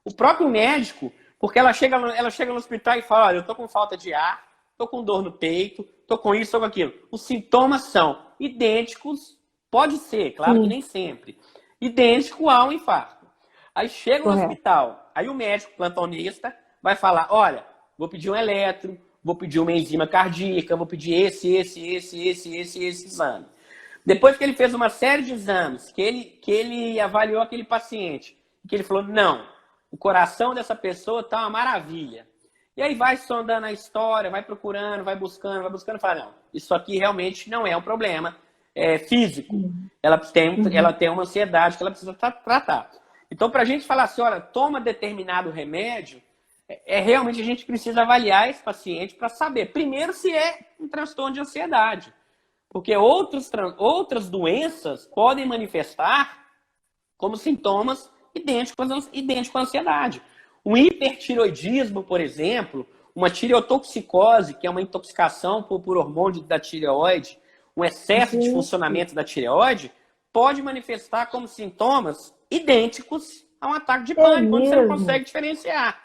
O próprio médico, porque ela chega no hospital e fala, olha, eu estou com falta de ar, estou com dor no peito, estou com isso, estou com aquilo. Os sintomas são idênticos, pode ser, claro que nem sempre, idêntico a um infarto. Aí chega no hospital, aí o médico plantonista vai falar, olha, vou pedir um eletro, vou pedir uma enzima cardíaca, vou pedir esse exame. Depois que ele fez uma série de exames, que ele avaliou aquele paciente, que ele falou, não, o coração dessa pessoa está uma maravilha. E aí vai sondando a história, vai procurando, vai buscando, fala, não, isso aqui realmente não é um problema físico. Ela tem uma ansiedade que ela precisa tratar. Então, para a gente falar assim, olha, toma determinado remédio, realmente a gente precisa avaliar esse paciente para saber, primeiro, se é um transtorno de ansiedade. Porque outras doenças podem manifestar como sintomas idênticos à ansiedade. Um hipertiroidismo, por exemplo, uma tireotoxicose, que é uma intoxicação por hormônio da tireoide, um excesso de funcionamento da tireoide, pode manifestar como sintomas idênticos a um ataque de pânico, onde você não consegue diferenciar.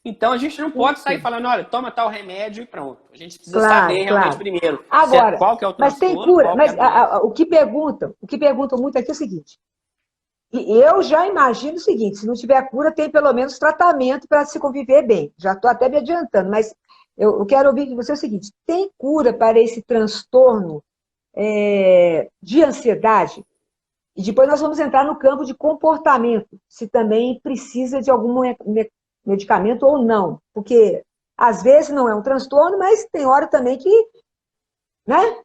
Então, a gente não pode sair falando, olha, toma tal remédio e pronto. A gente precisa saber realmente primeiro agora, qual que é o transtorno. Mas tem cura. Mas o que perguntam muito aqui é o seguinte. Eu já imagino o seguinte, se não tiver cura, tem pelo menos tratamento para se conviver bem. Já estou até me adiantando, mas eu quero ouvir de você o seguinte, tem cura para esse transtorno de ansiedade? E depois nós vamos entrar no campo de comportamento, se também precisa de algum medicamento ou não. Porque, às vezes, não é um transtorno, mas tem hora também que, né?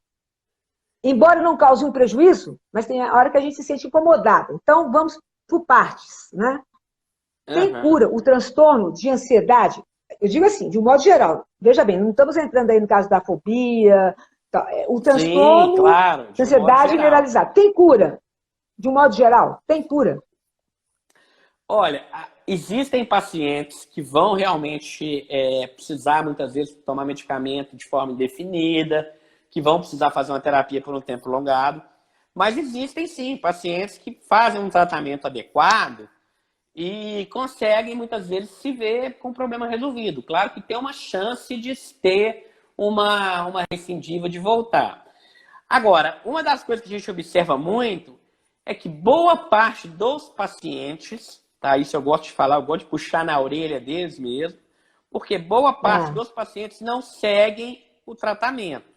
Embora não cause um prejuízo, mas tem hora que a gente se sente incomodado. Então, vamos por partes, né? Tem cura o transtorno de ansiedade? Eu digo assim, de um modo geral. Veja bem, não estamos entrando aí no caso da fobia, o transtorno de ansiedade generalizado. Tem cura? De um modo geral, tem cura? Olha, existem pacientes que vão realmente precisar, muitas vezes, tomar medicamento de forma indefinida, que vão precisar fazer uma terapia por um tempo prolongado, mas existem, sim, pacientes que fazem um tratamento adequado e conseguem, muitas vezes, se ver com o problema resolvido. Claro que tem uma chance de ter uma recidiva de voltar. Agora, uma das coisas que a gente observa muito é que boa parte dos pacientes, tá? Isso eu gosto de falar, eu gosto de puxar na orelha deles mesmo, porque boa parte dos pacientes não seguem o tratamento.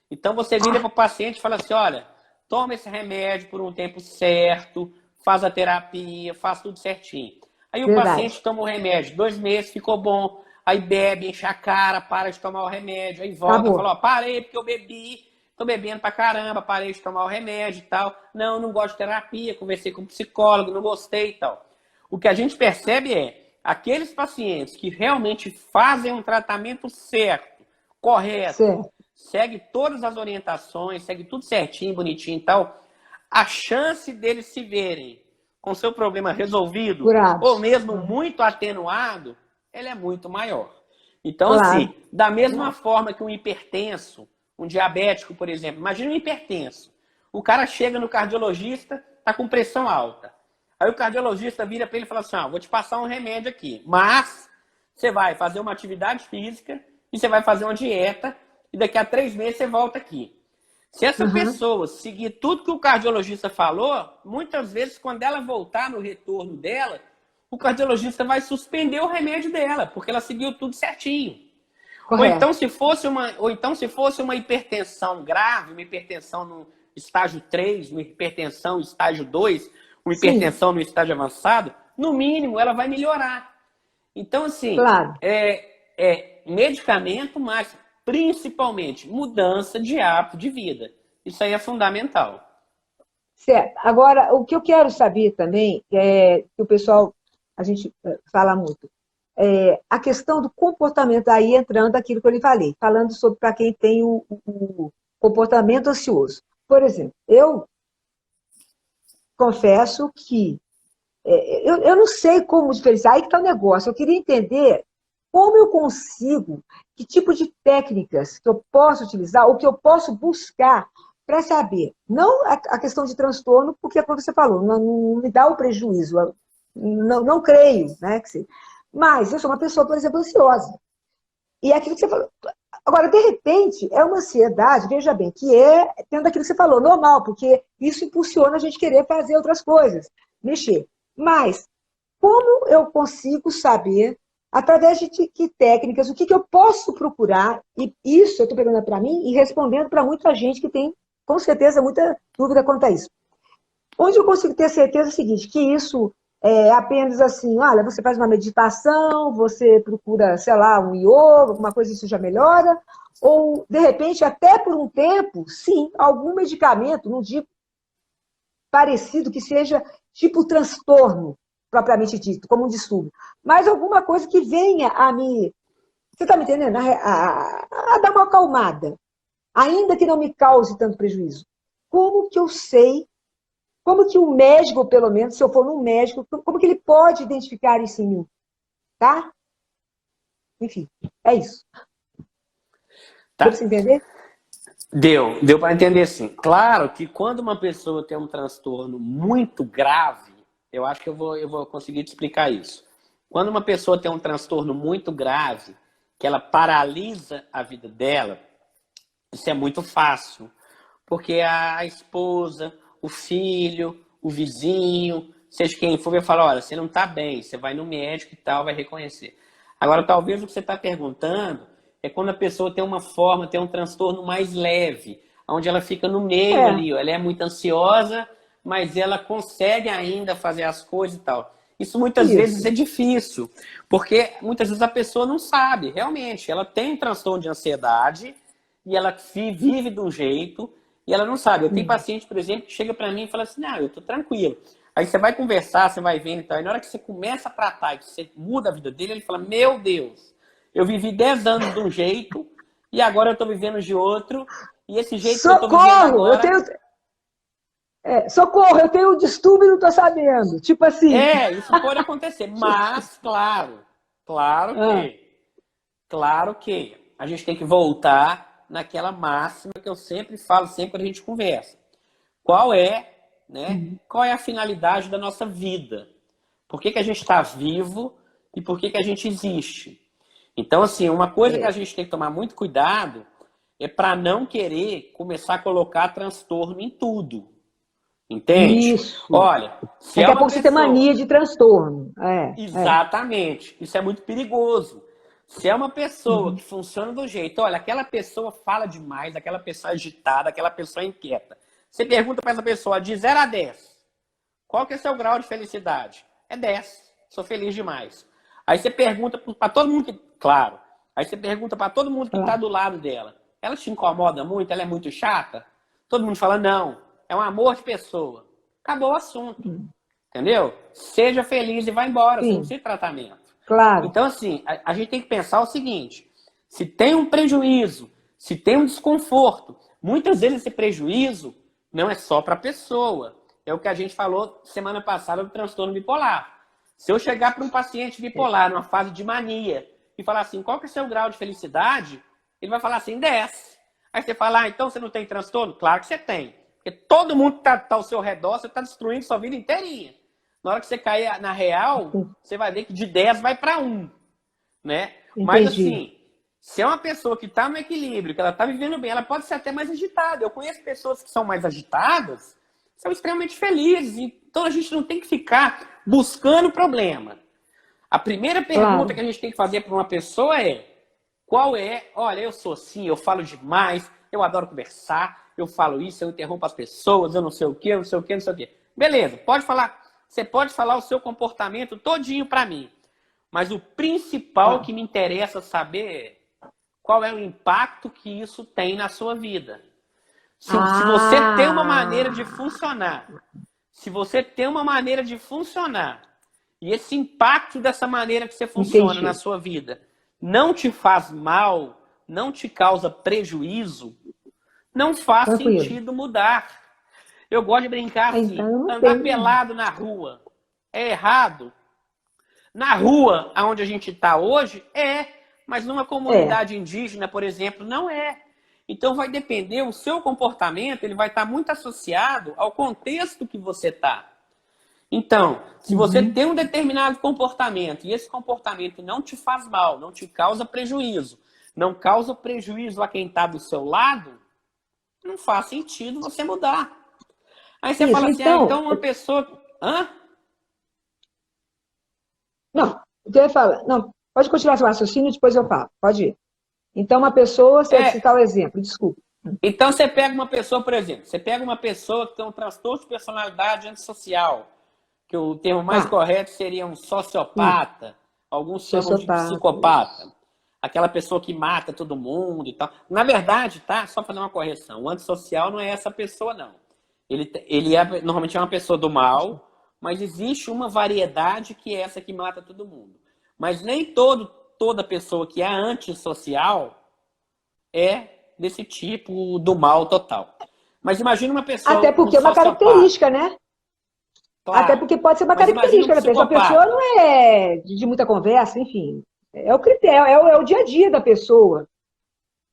Então você vira para o paciente e fala assim, olha, toma esse remédio por um tempo certo, faz a terapia, faz tudo certinho. Aí o paciente toma o remédio, 2 meses, ficou bom, aí bebe, enche a cara, para de tomar o remédio, aí volta e fala, ó, parei porque eu bebi, tô bebendo pra caramba, parei de tomar o remédio e tal. Não gosto de terapia, conversei com o psicólogo, não gostei e tal. O que a gente percebe é, aqueles pacientes que realmente fazem um tratamento certo, correto, segue todas as orientações, segue tudo certinho, bonitinho e tal, a chance deles se verem com seu problema resolvido, ou mesmo muito atenuado, ela é muito maior. Então, assim, da mesma forma que um hipertenso, um diabético, por exemplo, imagina um hipertenso. O cara chega no cardiologista, tá com pressão alta. Aí o cardiologista vira para ele e fala assim, vou te passar um remédio aqui, mas você vai fazer uma atividade física e você vai fazer uma dieta e daqui a 3 meses você volta aqui. Se essa pessoa seguir tudo que o cardiologista falou, muitas vezes, quando ela voltar no retorno dela, o cardiologista vai suspender o remédio dela, porque ela seguiu tudo certinho. Ou então, se fosse uma hipertensão grave, uma hipertensão no estágio 3, uma hipertensão no estágio 2, uma hipertensão no estágio avançado, no mínimo, ela vai melhorar. Então, assim, medicamento, mas principalmente mudança de hábito de vida. Isso aí é fundamental. Certo. Agora, o que eu quero saber também, que o pessoal, a gente fala muito, a questão do comportamento, aí entrando aquilo que eu lhe falei, falando sobre para quem tem o comportamento ansioso. Por exemplo, eu confesso que eu não sei como diferenciar, aí que está o negócio, eu queria entender como eu consigo, que tipo de técnicas que eu posso utilizar, ou que eu posso buscar para saber, não a questão de transtorno, porque é como você falou, não me dá o prejuízo, não creio, né? Mas eu sou uma pessoa, por exemplo, ansiosa. E é aquilo que você falou. Agora, de repente, é uma ansiedade, veja bem, que é, tendo aquilo que você falou, normal, porque isso impulsiona a gente querer fazer outras coisas, mexer. Mas, como eu consigo saber, através de que técnicas, o que eu posso procurar, e isso eu estou pegando para mim e respondendo para muita gente que tem, com certeza, muita dúvida quanto a isso. Onde eu consigo ter certeza é o seguinte, que isso é apenas assim, olha, você faz uma meditação, você procura, sei lá, um yoga, alguma coisa, isso já melhora, ou, de repente, até por um tempo, sim, algum medicamento, não digo parecido, que seja tipo transtorno, propriamente dito, como um distúrbio, mas alguma coisa que venha a me... Você está me entendendo? A dar uma acalmada, ainda que não me cause tanto prejuízo. Como que eu sei, como que o médico, pelo menos, se eu for num médico, como que ele pode identificar isso em mim? Tá? Enfim, é isso. Tá. Deu para você entender? Deu para entender sim. Claro que quando uma pessoa tem um transtorno muito grave, eu acho que eu vou conseguir te explicar isso. Quando uma pessoa tem um transtorno muito grave, que ela paralisa a vida dela, isso é muito fácil. Porque a esposa, o filho, o vizinho, seja quem for, vai falar, olha, você não está bem, você vai no médico e tal, vai reconhecer. Agora, talvez o que você está perguntando é quando a pessoa tem uma forma, tem um transtorno mais leve, onde ela fica no meio ali, ó, ela é muito ansiosa, mas ela consegue ainda fazer as coisas e tal. Isso muitas vezes é difícil, porque muitas vezes a pessoa não sabe, realmente, ela tem um transtorno de ansiedade e ela vive de um jeito e ela não sabe. Eu tenho paciente, por exemplo, que chega para mim e fala assim, não, eu tô tranquilo. Aí você vai conversar, você vai vendo e tal, e na hora que você começa a tratar e que você muda a vida dele, ele fala, meu Deus, eu vivi 10 anos de um jeito e agora eu tô vivendo de outro, e esse jeito Socorro, que eu tô vivendo agora... socorro, eu tenho um distúrbio e não tô sabendo. Tipo assim. Isso pode acontecer, mas, claro que a gente tem que voltar naquela máxima que eu sempre falo, sempre quando a gente conversa. Qual é a finalidade da nossa vida? Por que a gente está vivo e por que a gente existe? Então, assim, uma coisa que a gente tem que tomar muito cuidado é para não querer começar a colocar transtorno em tudo. Entende? Isso. Olha, se daqui a pouco você tem mania de transtorno. Exatamente. Isso é muito perigoso. Se é uma pessoa que funciona do jeito, olha, aquela pessoa fala demais, aquela pessoa é agitada, aquela pessoa é inquieta. Você pergunta para essa pessoa de 0 a 10, qual que é o seu grau de felicidade? É 10. Sou feliz demais. Aí você pergunta para todo mundo que... Claro. Aí você pergunta para todo mundo que está do lado dela. Ela te incomoda muito? Ela é muito chata? Todo mundo fala, não. É um amor de pessoa. Acabou o assunto. Entendeu? Seja feliz e vá embora. Você não precisa de tratamento. Claro. Então, assim, a gente tem que pensar o seguinte. Se tem um prejuízo, se tem um desconforto, muitas vezes esse prejuízo não é só para a pessoa. É o que a gente falou semana passada do transtorno bipolar. Se eu chegar para um paciente bipolar numa fase de mania e falar assim, qual que é o seu grau de felicidade? Ele vai falar assim, 10. Aí você fala, então você não tem transtorno? Claro que você tem. Porque todo mundo que está ao seu redor, você está destruindo sua vida inteirinha. Na hora que você cair na real, você vai ver que de 10 vai para 1. Né? Mas assim, se é uma pessoa que está no equilíbrio, que ela está vivendo bem, ela pode ser até mais agitada. Eu conheço pessoas que são mais agitadas, são extremamente felizes. Então a gente não tem que ficar buscando problema. A primeira pergunta que a gente tem que fazer para uma pessoa é, olha, eu sou assim, eu falo demais, eu adoro conversar, eu falo isso, eu interrompo as pessoas, eu não sei o quê, não sei o quê, não sei o quê. Beleza, pode falar. Você pode falar o seu comportamento todinho para mim. Mas o principal que me interessa saber é qual é o impacto que isso tem na sua vida. Se você tem uma maneira de funcionar, e esse impacto dessa maneira que você funciona na sua vida não te faz mal, não te causa prejuízo, não faz sentido mudar. Eu gosto de brincar assim, andar pelado na rua é errado? Na rua onde a gente está hoje, mas numa comunidade indígena, por exemplo, não é. Então vai depender, o seu comportamento, ele vai estar muito associado ao contexto que você está. Então, se você tem um determinado comportamento e esse comportamento não te faz mal, não te causa prejuízo, não causa prejuízo a quem está do seu lado, não faz sentido você mudar. Aí você fala assim, então uma pessoa... Hã? Não, o que eu ia falar... Não, pode continuar seu raciocínio, depois eu falo. Pode ir. Então, uma pessoa, você vai citar o exemplo, desculpa. Então, você pega uma pessoa, por exemplo, você pega uma pessoa que tem um transtorno de personalidade antissocial, que o termo mais correto seria um sociopata, alguns chamam de psicopata. Aquela pessoa que mata todo mundo e tal. Na verdade, tá? Só fazer uma correção. O antissocial não é essa pessoa, não. Ele normalmente é uma pessoa do mal, mas existe uma variedade que é essa que mata todo mundo. Mas nem toda pessoa que é antissocial é desse tipo do mal total. Mas imagina uma pessoa... Até porque é uma característica, né? Claro. Até porque pode ser uma característica da pessoa. A pessoa não é de muita conversa, enfim. É o critério, é o dia a dia da pessoa.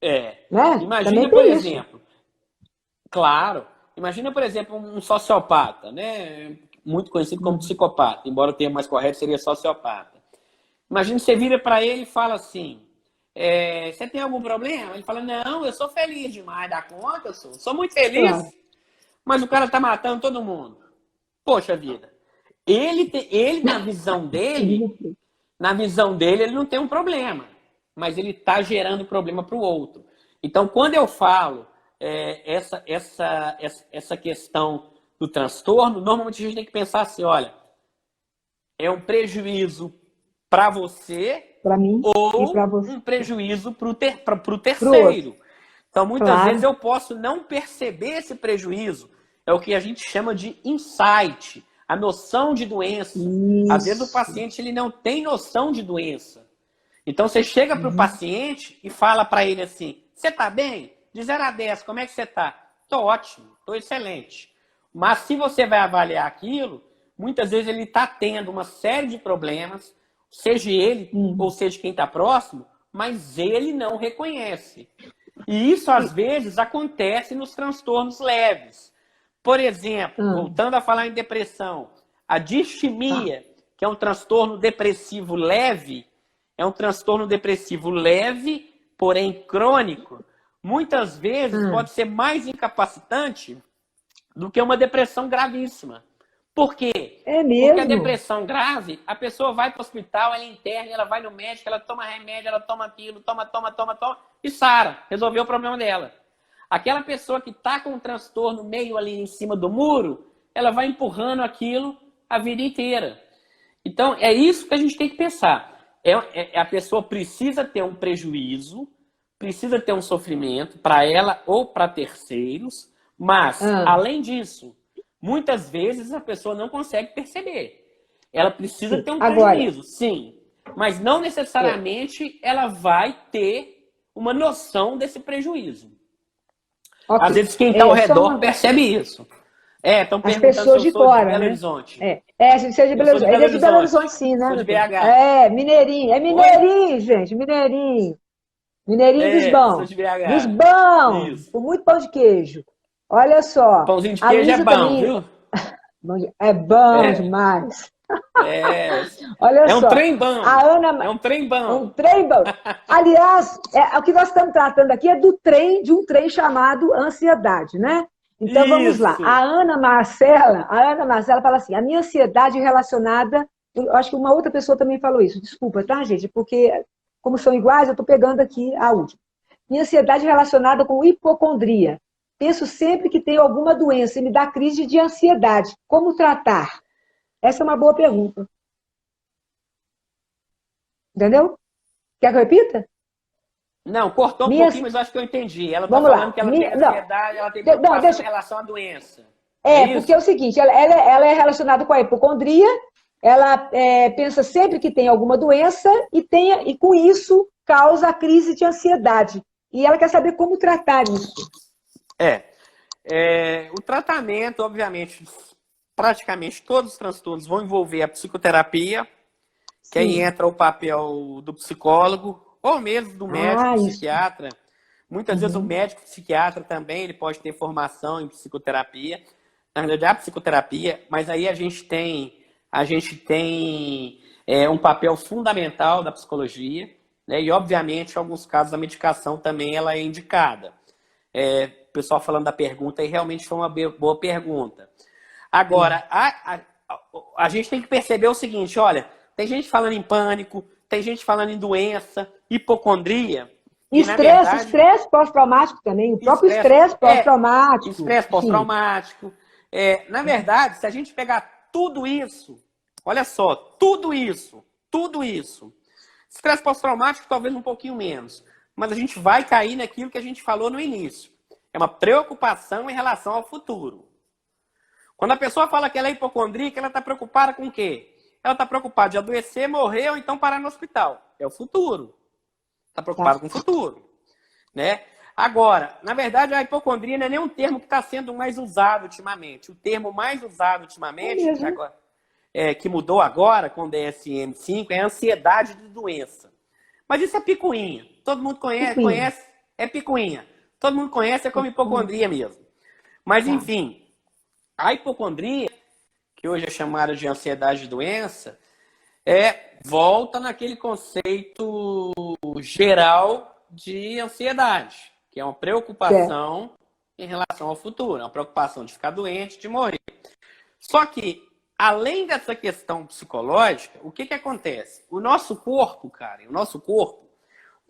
Né? Imagina, por exemplo... Claro. Imagina, por exemplo, um sociopata, né? Muito conhecido como psicopata, embora o termo mais correto seria sociopata. Imagina, você vira para ele e fala assim, você tem algum problema? Ele fala, não, eu sou feliz demais da conta, eu sou muito feliz, mas o cara tá matando todo mundo. Poxa vida, ele na visão dele, ele não tem um problema, mas ele tá gerando problema para o outro. Então, quando eu falo essa questão do transtorno, normalmente a gente tem que pensar assim, olha, é um prejuízo para você, pra mim, ou um prejuízo para o terceiro. Então, muitas vezes eu posso não perceber esse prejuízo. É o que a gente chama de insight, a noção de doença. Isso. Às vezes o paciente ele não tem noção de doença. Então, você chega para o paciente e fala para ele assim, você está bem? De 0 a 10, como é que você está? Estou ótimo, estou excelente. Mas se você vai avaliar aquilo, muitas vezes ele está tendo uma série de problemas, seja ele ou seja quem está próximo, mas ele não reconhece. E isso, às vezes, acontece nos transtornos leves. Por exemplo, voltando a falar em depressão, a distimia, que é um transtorno depressivo leve, porém crônico, muitas vezes pode ser mais incapacitante do que uma depressão gravíssima. Por quê? É mesmo? Porque a depressão grave, a pessoa vai para o hospital, ela interna, ela vai no médico, ela toma remédio, ela toma aquilo, toma, e sara, resolveu o problema dela. Aquela pessoa que está com um transtorno meio ali em cima do muro, ela vai empurrando aquilo a vida inteira. Então, é isso que a gente tem que pensar. A pessoa precisa ter um prejuízo, precisa ter um sofrimento para ela ou para terceiros, mas, além disso, muitas vezes a pessoa não consegue perceber. Ela precisa ter um prejuízo, sim. Mas não necessariamente ela vai ter uma noção desse prejuízo. Às vezes quem está ao redor percebe isso. Estão perguntando pessoas se eu sou de Belo Horizonte. Você é de Belo Horizonte. Ele é de Belo Horizonte, sim, né? Sou de BH. Mineirinho. É mineirinho, gente. Mineirinho dos bons. Sou de BH. Dos bons. Com muito pão de queijo. Olha só. Pãozinho de queijo é bom, também... viu? É bom demais. Olha só. Um trem bom. É um trem bom. Um trem bom. Aliás, o que nós estamos tratando aqui é de um trem chamado ansiedade, né? Então vamos lá. A Ana Marcela fala assim, a minha ansiedade relacionada, eu acho que uma outra pessoa também falou isso, desculpa, tá, gente? Porque, como são iguais, eu estou pegando aqui a última. Minha ansiedade relacionada com hipocondria. Penso sempre que tenho alguma doença e me dá crise de ansiedade. Como tratar? Essa é uma boa pergunta. Entendeu? Quer que eu repita? Não, cortou um pouquinho, mas acho que eu entendi. Ela está falando que ela tem ansiedade, ela tem preocupação em relação à doença. Porque é o seguinte, ela é relacionada com a hipocondria, ela pensa sempre que tem alguma doença e com isso causa a crise de ansiedade. E ela quer saber como tratar isso. O tratamento, obviamente, praticamente todos os transtornos vão envolver a psicoterapia, que aí entra o papel do psicólogo, ou mesmo do médico, do psiquiatra, Muitas vezes o médico psiquiatra também, ele pode ter formação em psicoterapia. Na verdade, a psicoterapia, mas aí a gente tem um papel fundamental da psicologia, né? E, obviamente, em alguns casos, a medicação também ela é indicada. O pessoal falando da pergunta, e realmente foi uma boa pergunta. Agora, a gente tem que perceber o seguinte, olha, tem gente falando em pânico, tem gente falando em doença, hipocondria. Estresse pós-traumático também, o próprio estresse pós-traumático. Estresse pós-traumático. Na verdade, se a gente pegar tudo isso, olha só, tudo isso, estresse pós-traumático talvez um pouquinho menos, mas a gente vai cair naquilo que a gente falou no início. É uma preocupação em relação ao futuro. Quando a pessoa fala que ela é hipocondríaca, ela está preocupada com o quê? Ela está preocupada de adoecer, morrer ou então parar no hospital. É o futuro. Está preocupada com o futuro. Né? Agora, na verdade, a hipocondria não é nem um termo que está sendo mais usado ultimamente. O termo mais usado ultimamente, que mudou agora com o DSM-5, é ansiedade de doença. Mas isso é picuinha. Todo mundo conhece, é picuinha. Todo mundo conhece, é como hipocondria mesmo. Mas, enfim, a hipocondria, que hoje é chamada de ansiedade de doença, volta naquele conceito geral de ansiedade, que é uma preocupação em relação ao futuro, uma preocupação de ficar doente, de morrer. Só que, além dessa questão psicológica, o que acontece? O nosso corpo,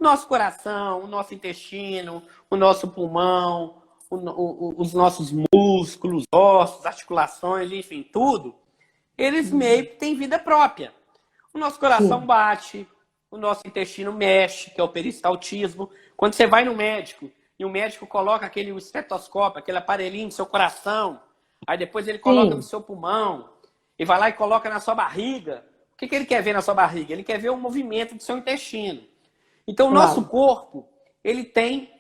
o nosso coração, o nosso intestino, o nosso pulmão, os nossos músculos, ossos, articulações, enfim, tudo, eles meio que têm vida própria. O nosso coração bate, o nosso intestino mexe, que é o peristaltismo. Quando você vai no médico e o médico coloca aquele estetoscópio, aquele aparelhinho no seu coração, aí depois ele coloca no seu pulmão e vai lá e coloca na sua barriga. O que ele quer ver na sua barriga? Ele quer ver o movimento do seu intestino. Então, o nosso corpo, ele tem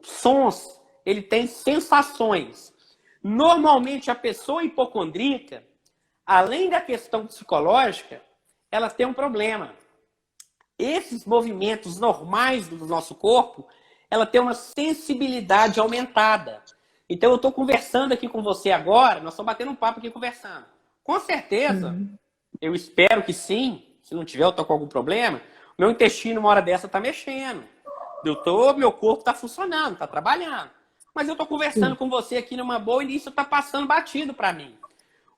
sons, ele tem sensações. Normalmente, a pessoa hipocondríaca, além da questão psicológica, ela tem um problema. Esses movimentos normais do nosso corpo, ela tem uma sensibilidade aumentada. Então, eu estou conversando aqui com você agora, nós estamos batendo um papo aqui conversando. Com certeza, eu espero que sim, se não tiver, eu estou com algum problema, meu intestino, uma hora dessa, está mexendo. Meu corpo está funcionando, está trabalhando. Mas eu estou conversando com você aqui numa boa e isso está passando batido para mim.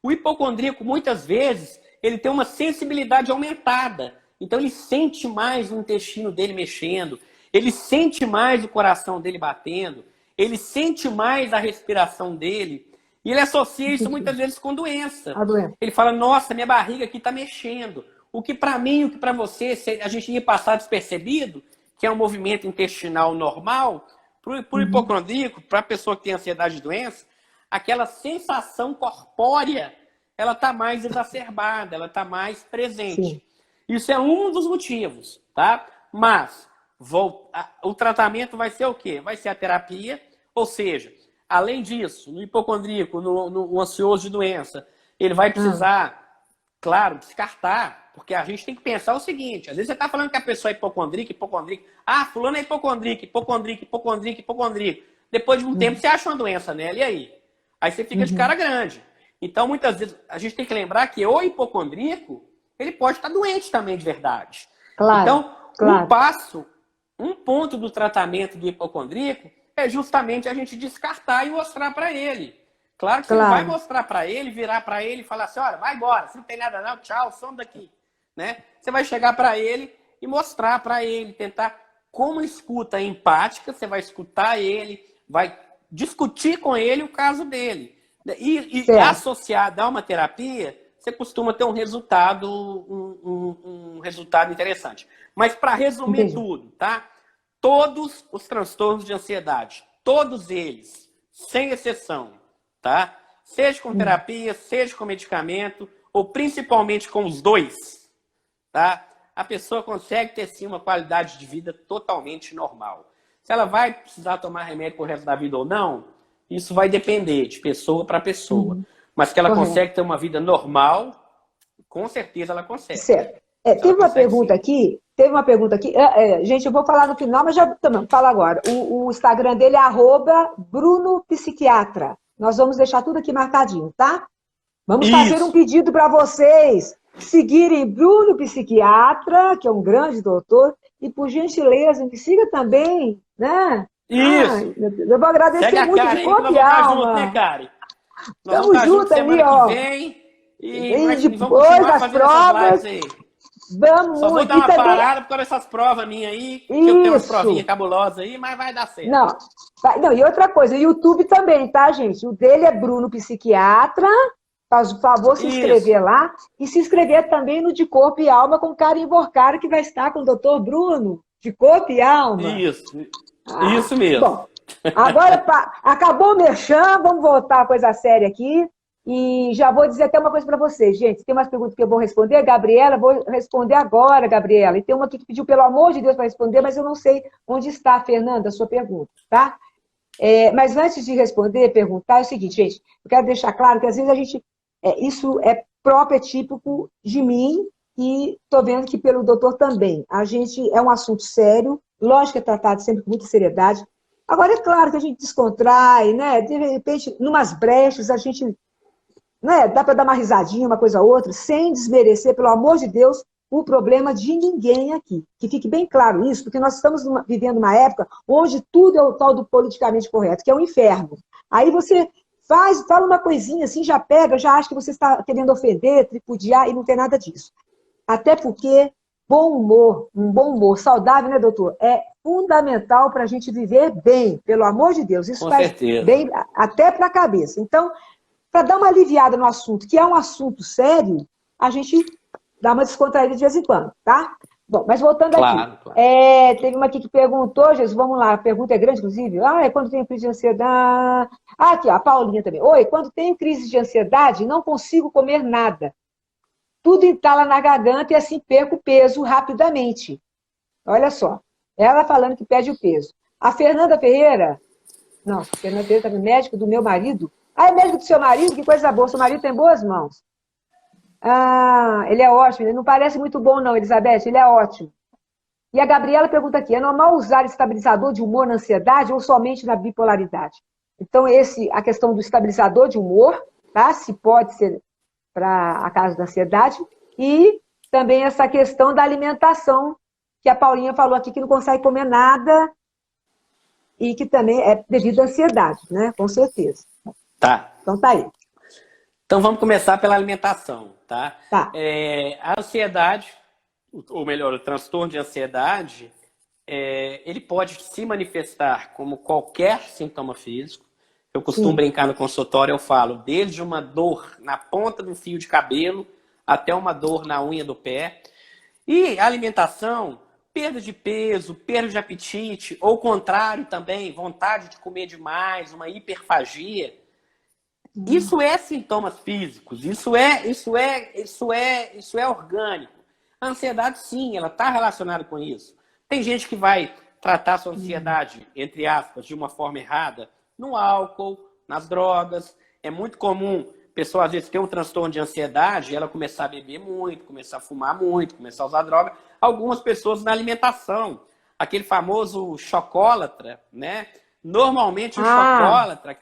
O hipocondríaco, muitas vezes, ele tem uma sensibilidade aumentada. Então, ele sente mais o intestino dele mexendo, ele sente mais o coração dele batendo, ele sente mais a respiração dele. E ele associa isso muitas vezes com doença. Ele fala, nossa, minha barriga aqui está mexendo. O que para mim, o que para você, a gente ia passar despercebido, que é um movimento intestinal normal, para o hipocondríaco, para a pessoa que tem ansiedade de doença, aquela sensação corpórea, ela está mais exacerbada, ela está mais presente. Sim. Isso é um dos motivos, tá? Mas o tratamento vai ser o quê? Vai ser a terapia, ou seja, além disso, no hipocondríaco, no ansioso de doença, ele vai precisar, claro, descartar, porque a gente tem que pensar o seguinte, às vezes você está falando que a pessoa é hipocondríaca, fulano é hipocondríaco. Depois de um tempo você acha uma doença nela, e aí? Aí você fica de cara grande. Então, muitas vezes, a gente tem que lembrar que o hipocondríaco, ele pode estar doente também de verdade. Claro, então, um ponto do tratamento do hipocondríaco é justamente a gente descartar e mostrar para ele. Claro que você não vai mostrar para ele, virar para ele e falar assim, olha, vai embora, se não tem nada não, tchau, some daqui. Né? Você vai chegar para ele e mostrar para ele, tentar como escuta empática, você vai escutar ele, vai discutir com ele o caso dele. E associado a uma terapia, você costuma ter um resultado, um resultado interessante. Mas para resumir tudo, tá? Todos os transtornos de ansiedade, todos eles, sem exceção, tá? Seja com terapia, seja com medicamento, ou principalmente com os dois, tá? A pessoa consegue ter sim uma qualidade de vida totalmente normal. Se ela vai precisar tomar remédio pro resto da vida ou não, isso vai depender de pessoa para pessoa. Mas que ela consegue ter uma vida normal, com certeza ela consegue. Certo. Teve uma pergunta aqui, teve uma pergunta aqui. Gente, eu vou falar no final, mas já também falo agora. O Instagram dele é @BrunoPsiquiatra. Nós vamos deixar tudo aqui marcadinho, tá? Vamos fazer um pedido para vocês seguirem Bruno Psiquiatra, que é um grande doutor, e por gentileza, me siga também, né? Isso! Eu vou agradecer segue muito Karen, de corpo e alma. Junto, né, Karen? Tamo junto ali, ó. E depois das provas, vamos. Só vou dar uma parada por causa dessas provas minhas aí, que eu tenho umas provinhas cabulosas aí, mas vai dar certo. Não, e outra coisa, o YouTube também, tá, gente? O dele é Bruno Psiquiatra. Faz o favor de se inscrever lá e se inscrever também no De Corpo e Alma com Karen Borcaro, que vai estar com o doutor Bruno, De Corpo e Alma. Isso mesmo. Bom, agora acabou o merchan, vamos voltar a coisa séria aqui. E já vou dizer até uma coisa para vocês, gente. Tem umas perguntas que eu vou responder, Gabriela, vou responder agora, Gabriela. E tem uma aqui que pediu, pelo amor de Deus, para responder, mas eu não sei onde está, Fernanda, a sua pergunta, tá? Mas antes de responder, perguntar, é o seguinte, gente, eu quero deixar claro que às vezes a gente... isso é próprio, é típico de mim e estou vendo que pelo doutor também. A gente é um assunto sério, lógico que é tratado sempre com muita seriedade. Agora, é claro que a gente descontrai, né? De repente, numas brechas, a gente... né? Dá para dar uma risadinha, uma coisa ou outra, sem desmerecer, pelo amor de Deus, o problema de ninguém aqui. Que fique bem claro isso, porque nós estamos vivendo uma época onde tudo é o tal do politicamente correto, que é um inferno. Aí você... fala uma coisinha assim, já pega, já acha que você está querendo ofender, tripudiar, e não tem nada disso. Até porque um bom humor saudável, né, doutor? É fundamental para a gente viver bem, pelo amor de Deus. Isso faz bem até para a cabeça. Então, para dar uma aliviada no assunto, que é um assunto sério, a gente dá uma descontraída de vez em quando, tá? Bom, mas voltando aqui. Claro. Teve uma aqui que perguntou, Jesus, vamos lá, a pergunta é grande, inclusive. Quando tenho crise de ansiedade... aqui, ó, a Paulinha também. Oi, quando tenho crise de ansiedade, não consigo comer nada. Tudo entala na garganta e assim perco peso rapidamente. Olha só, ela falando que perde o peso. A Fernanda Ferreira, não, a Fernanda Ferreira também, médico do meu marido. É médico do seu marido? Que coisa boa, seu marido tem boas mãos. Ele é ótimo, ele não parece muito bom não, Elizabeth, ele é ótimo. E a Gabriela pergunta aqui, é normal usar estabilizador de humor na ansiedade ou somente na bipolaridade? Então, a questão do estabilizador de humor, tá? Se pode ser para a causa da ansiedade, e também essa questão da alimentação, que a Paulinha falou aqui, que não consegue comer nada, e que também é devido à ansiedade, né? Com certeza. Tá. Então tá aí. Então vamos começar pela alimentação, tá? Tá. A ansiedade, ou melhor, o transtorno de ansiedade, ele pode se manifestar como qualquer sintoma físico. Eu costumo brincar no consultório, eu falo, desde uma dor na ponta do fio de cabelo até uma dor na unha do pé. E a alimentação, perda de peso, perda de apetite, ou o contrário também, vontade de comer demais, uma hiperfagia. Isso é sintomas físicos, isso é orgânico. A ansiedade, sim, ela está relacionada com isso. Tem gente que vai tratar a sua ansiedade, entre aspas, de uma forma errada, no álcool, nas drogas. É muito comum a pessoa, às vezes, ter um transtorno de ansiedade, ela começar a beber muito, começar a fumar muito, começar a usar droga. Algumas pessoas na alimentação. Aquele famoso chocólatra, né? Normalmente o chocólatra,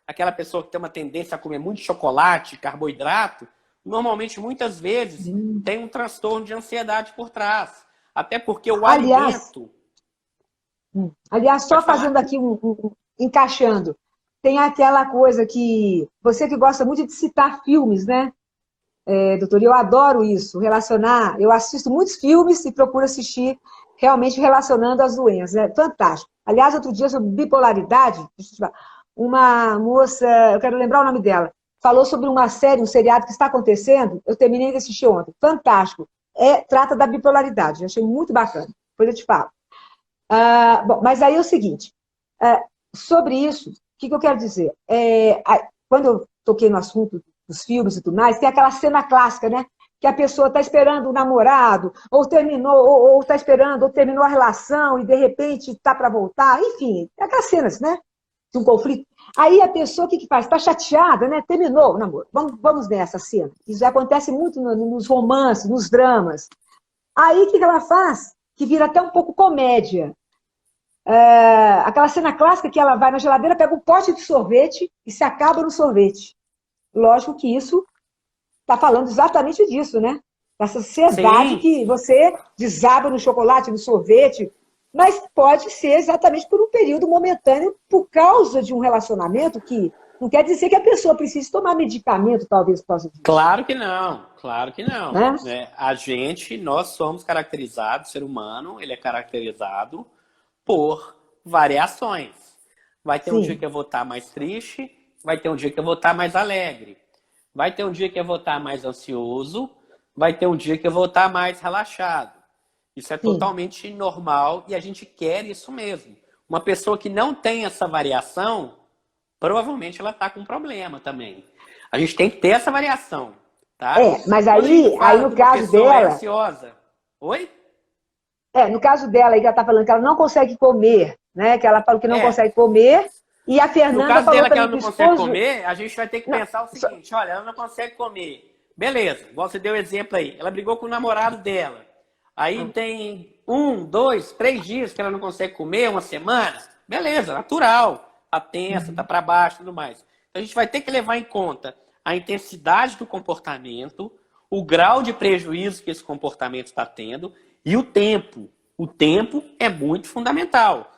aquela pessoa que tem uma tendência a comer muito chocolate, carboidrato, normalmente, muitas vezes, tem um transtorno de ansiedade por trás. Até porque o alimento... Aliás, só fazendo aqui encaixando, tem aquela coisa que... Você que gosta muito de citar filmes, né? Doutor, eu adoro isso, relacionar... Eu assisto muitos filmes e procuro assistir realmente relacionando as doenças. É fantástico. Aliás, outro dia, sobre bipolaridade, uma moça, eu quero lembrar o nome dela, falou sobre uma série, um seriado que está acontecendo, eu terminei de assistir ontem, fantástico. Trata da bipolaridade, eu achei muito bacana, depois eu te falo. Bom, mas aí é o seguinte, sobre isso, o que eu quero dizer? Quando eu toquei no assunto dos filmes e tudo mais, tem aquela cena clássica, né? Que a pessoa está esperando o namorado, ou terminou, ou está esperando, ou terminou a relação, e de repente está para voltar, enfim, aquelas cenas, né? De um conflito. Aí a pessoa, o que faz? Está chateada, né? Terminou o namoro. Vamos nessa cena. Isso acontece muito nos romances, nos dramas. Aí o que ela faz? que vira até um pouco comédia. Aquela cena clássica que ela vai na geladeira, pega um pote de sorvete e se acaba no sorvete. Lógico que isso está falando exatamente disso, né? Da sociedade que você desaba no chocolate, no sorvete, mas pode ser exatamente por um período momentâneo, por causa de um relacionamento que não quer dizer que a pessoa precise tomar medicamento, talvez, por causa disso. Claro que não, claro que não. Né? Nós somos caracterizados, o ser humano, ele é caracterizado por variações. Vai ter um dia que eu vou estar mais triste, vai ter um dia que eu vou estar mais alegre. Vai ter um dia que eu vou estar mais ansioso, vai ter um dia que eu vou estar mais relaxado. Isso é totalmente normal e a gente quer isso mesmo. Uma pessoa que não tem essa variação, provavelmente ela está com um problema também. A gente tem que ter essa variação, tá? Mas aí no caso dela... é ansiosa. Oi? No caso dela, aí que ela está falando que ela não consegue comer, né? Que ela falou que não consegue comer. E a Fernanda no caso falou dela que ela não consegue esposo... comer, a gente vai ter que pensar o seguinte, olha, ela não consegue comer. Beleza, igual você deu exemplo aí. Ela brigou com o namorado dela. Aí tem 1, 2, 3 dias que ela não consegue comer, uma semana. Beleza, natural. Tá tensa, tá para baixo e tudo mais. Então a gente vai ter que levar em conta a intensidade do comportamento, o grau de prejuízo que esse comportamento está tendo e o tempo. O tempo é muito fundamental.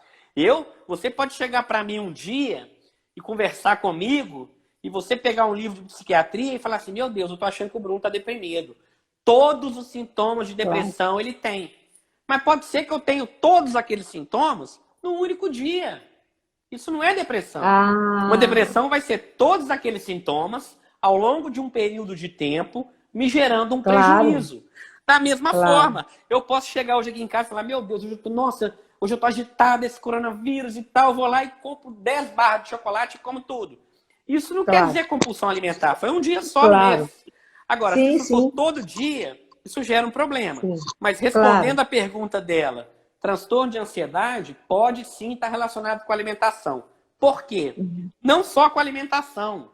Você pode chegar para mim um dia e conversar comigo e você pegar um livro de psiquiatria e falar assim, meu Deus, eu tô achando que o Bruno tá deprimido. Todos os sintomas de depressão ele tem. Mas pode ser que eu tenha todos aqueles sintomas num único dia. Isso não é depressão. Uma depressão vai ser todos aqueles sintomas ao longo de um período de tempo me gerando um prejuízo. Da mesma forma, eu posso chegar hoje aqui em casa e falar, meu Deus, hoje eu tô agitado esse coronavírus e tal, eu vou lá e compro 10 barras de chocolate e como tudo. Isso não quer dizer compulsão alimentar, foi um dia só mesmo. Agora, se isso for todo dia, isso gera um problema. Mas respondendo a pergunta dela, transtorno de ansiedade pode sim estar relacionado com a alimentação. Por quê? Não só com a alimentação,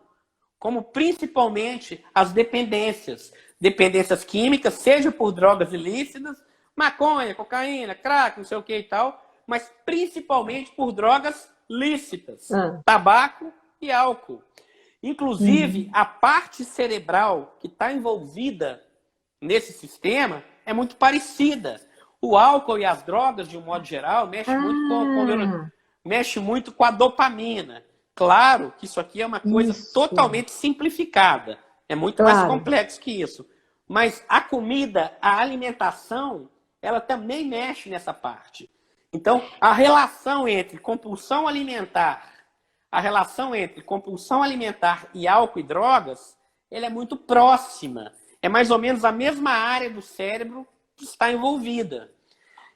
como principalmente as dependências. Dependências químicas, seja por drogas ilícitas, maconha, cocaína, crack, não sei o que e tal, mas principalmente por drogas lícitas, tabaco e álcool. Inclusive, a parte cerebral que está envolvida nesse sistema é muito parecida. O álcool e as drogas, de um modo geral, mexe muito com a dopamina. Claro que isso aqui é uma coisa totalmente simplificada. É muito mais complexo que isso. Mas a comida, a alimentação, ela também mexe nessa parte. Então, a relação entre compulsão alimentar e álcool e drogas, ela é muito próxima. É mais ou menos a mesma área do cérebro que está envolvida.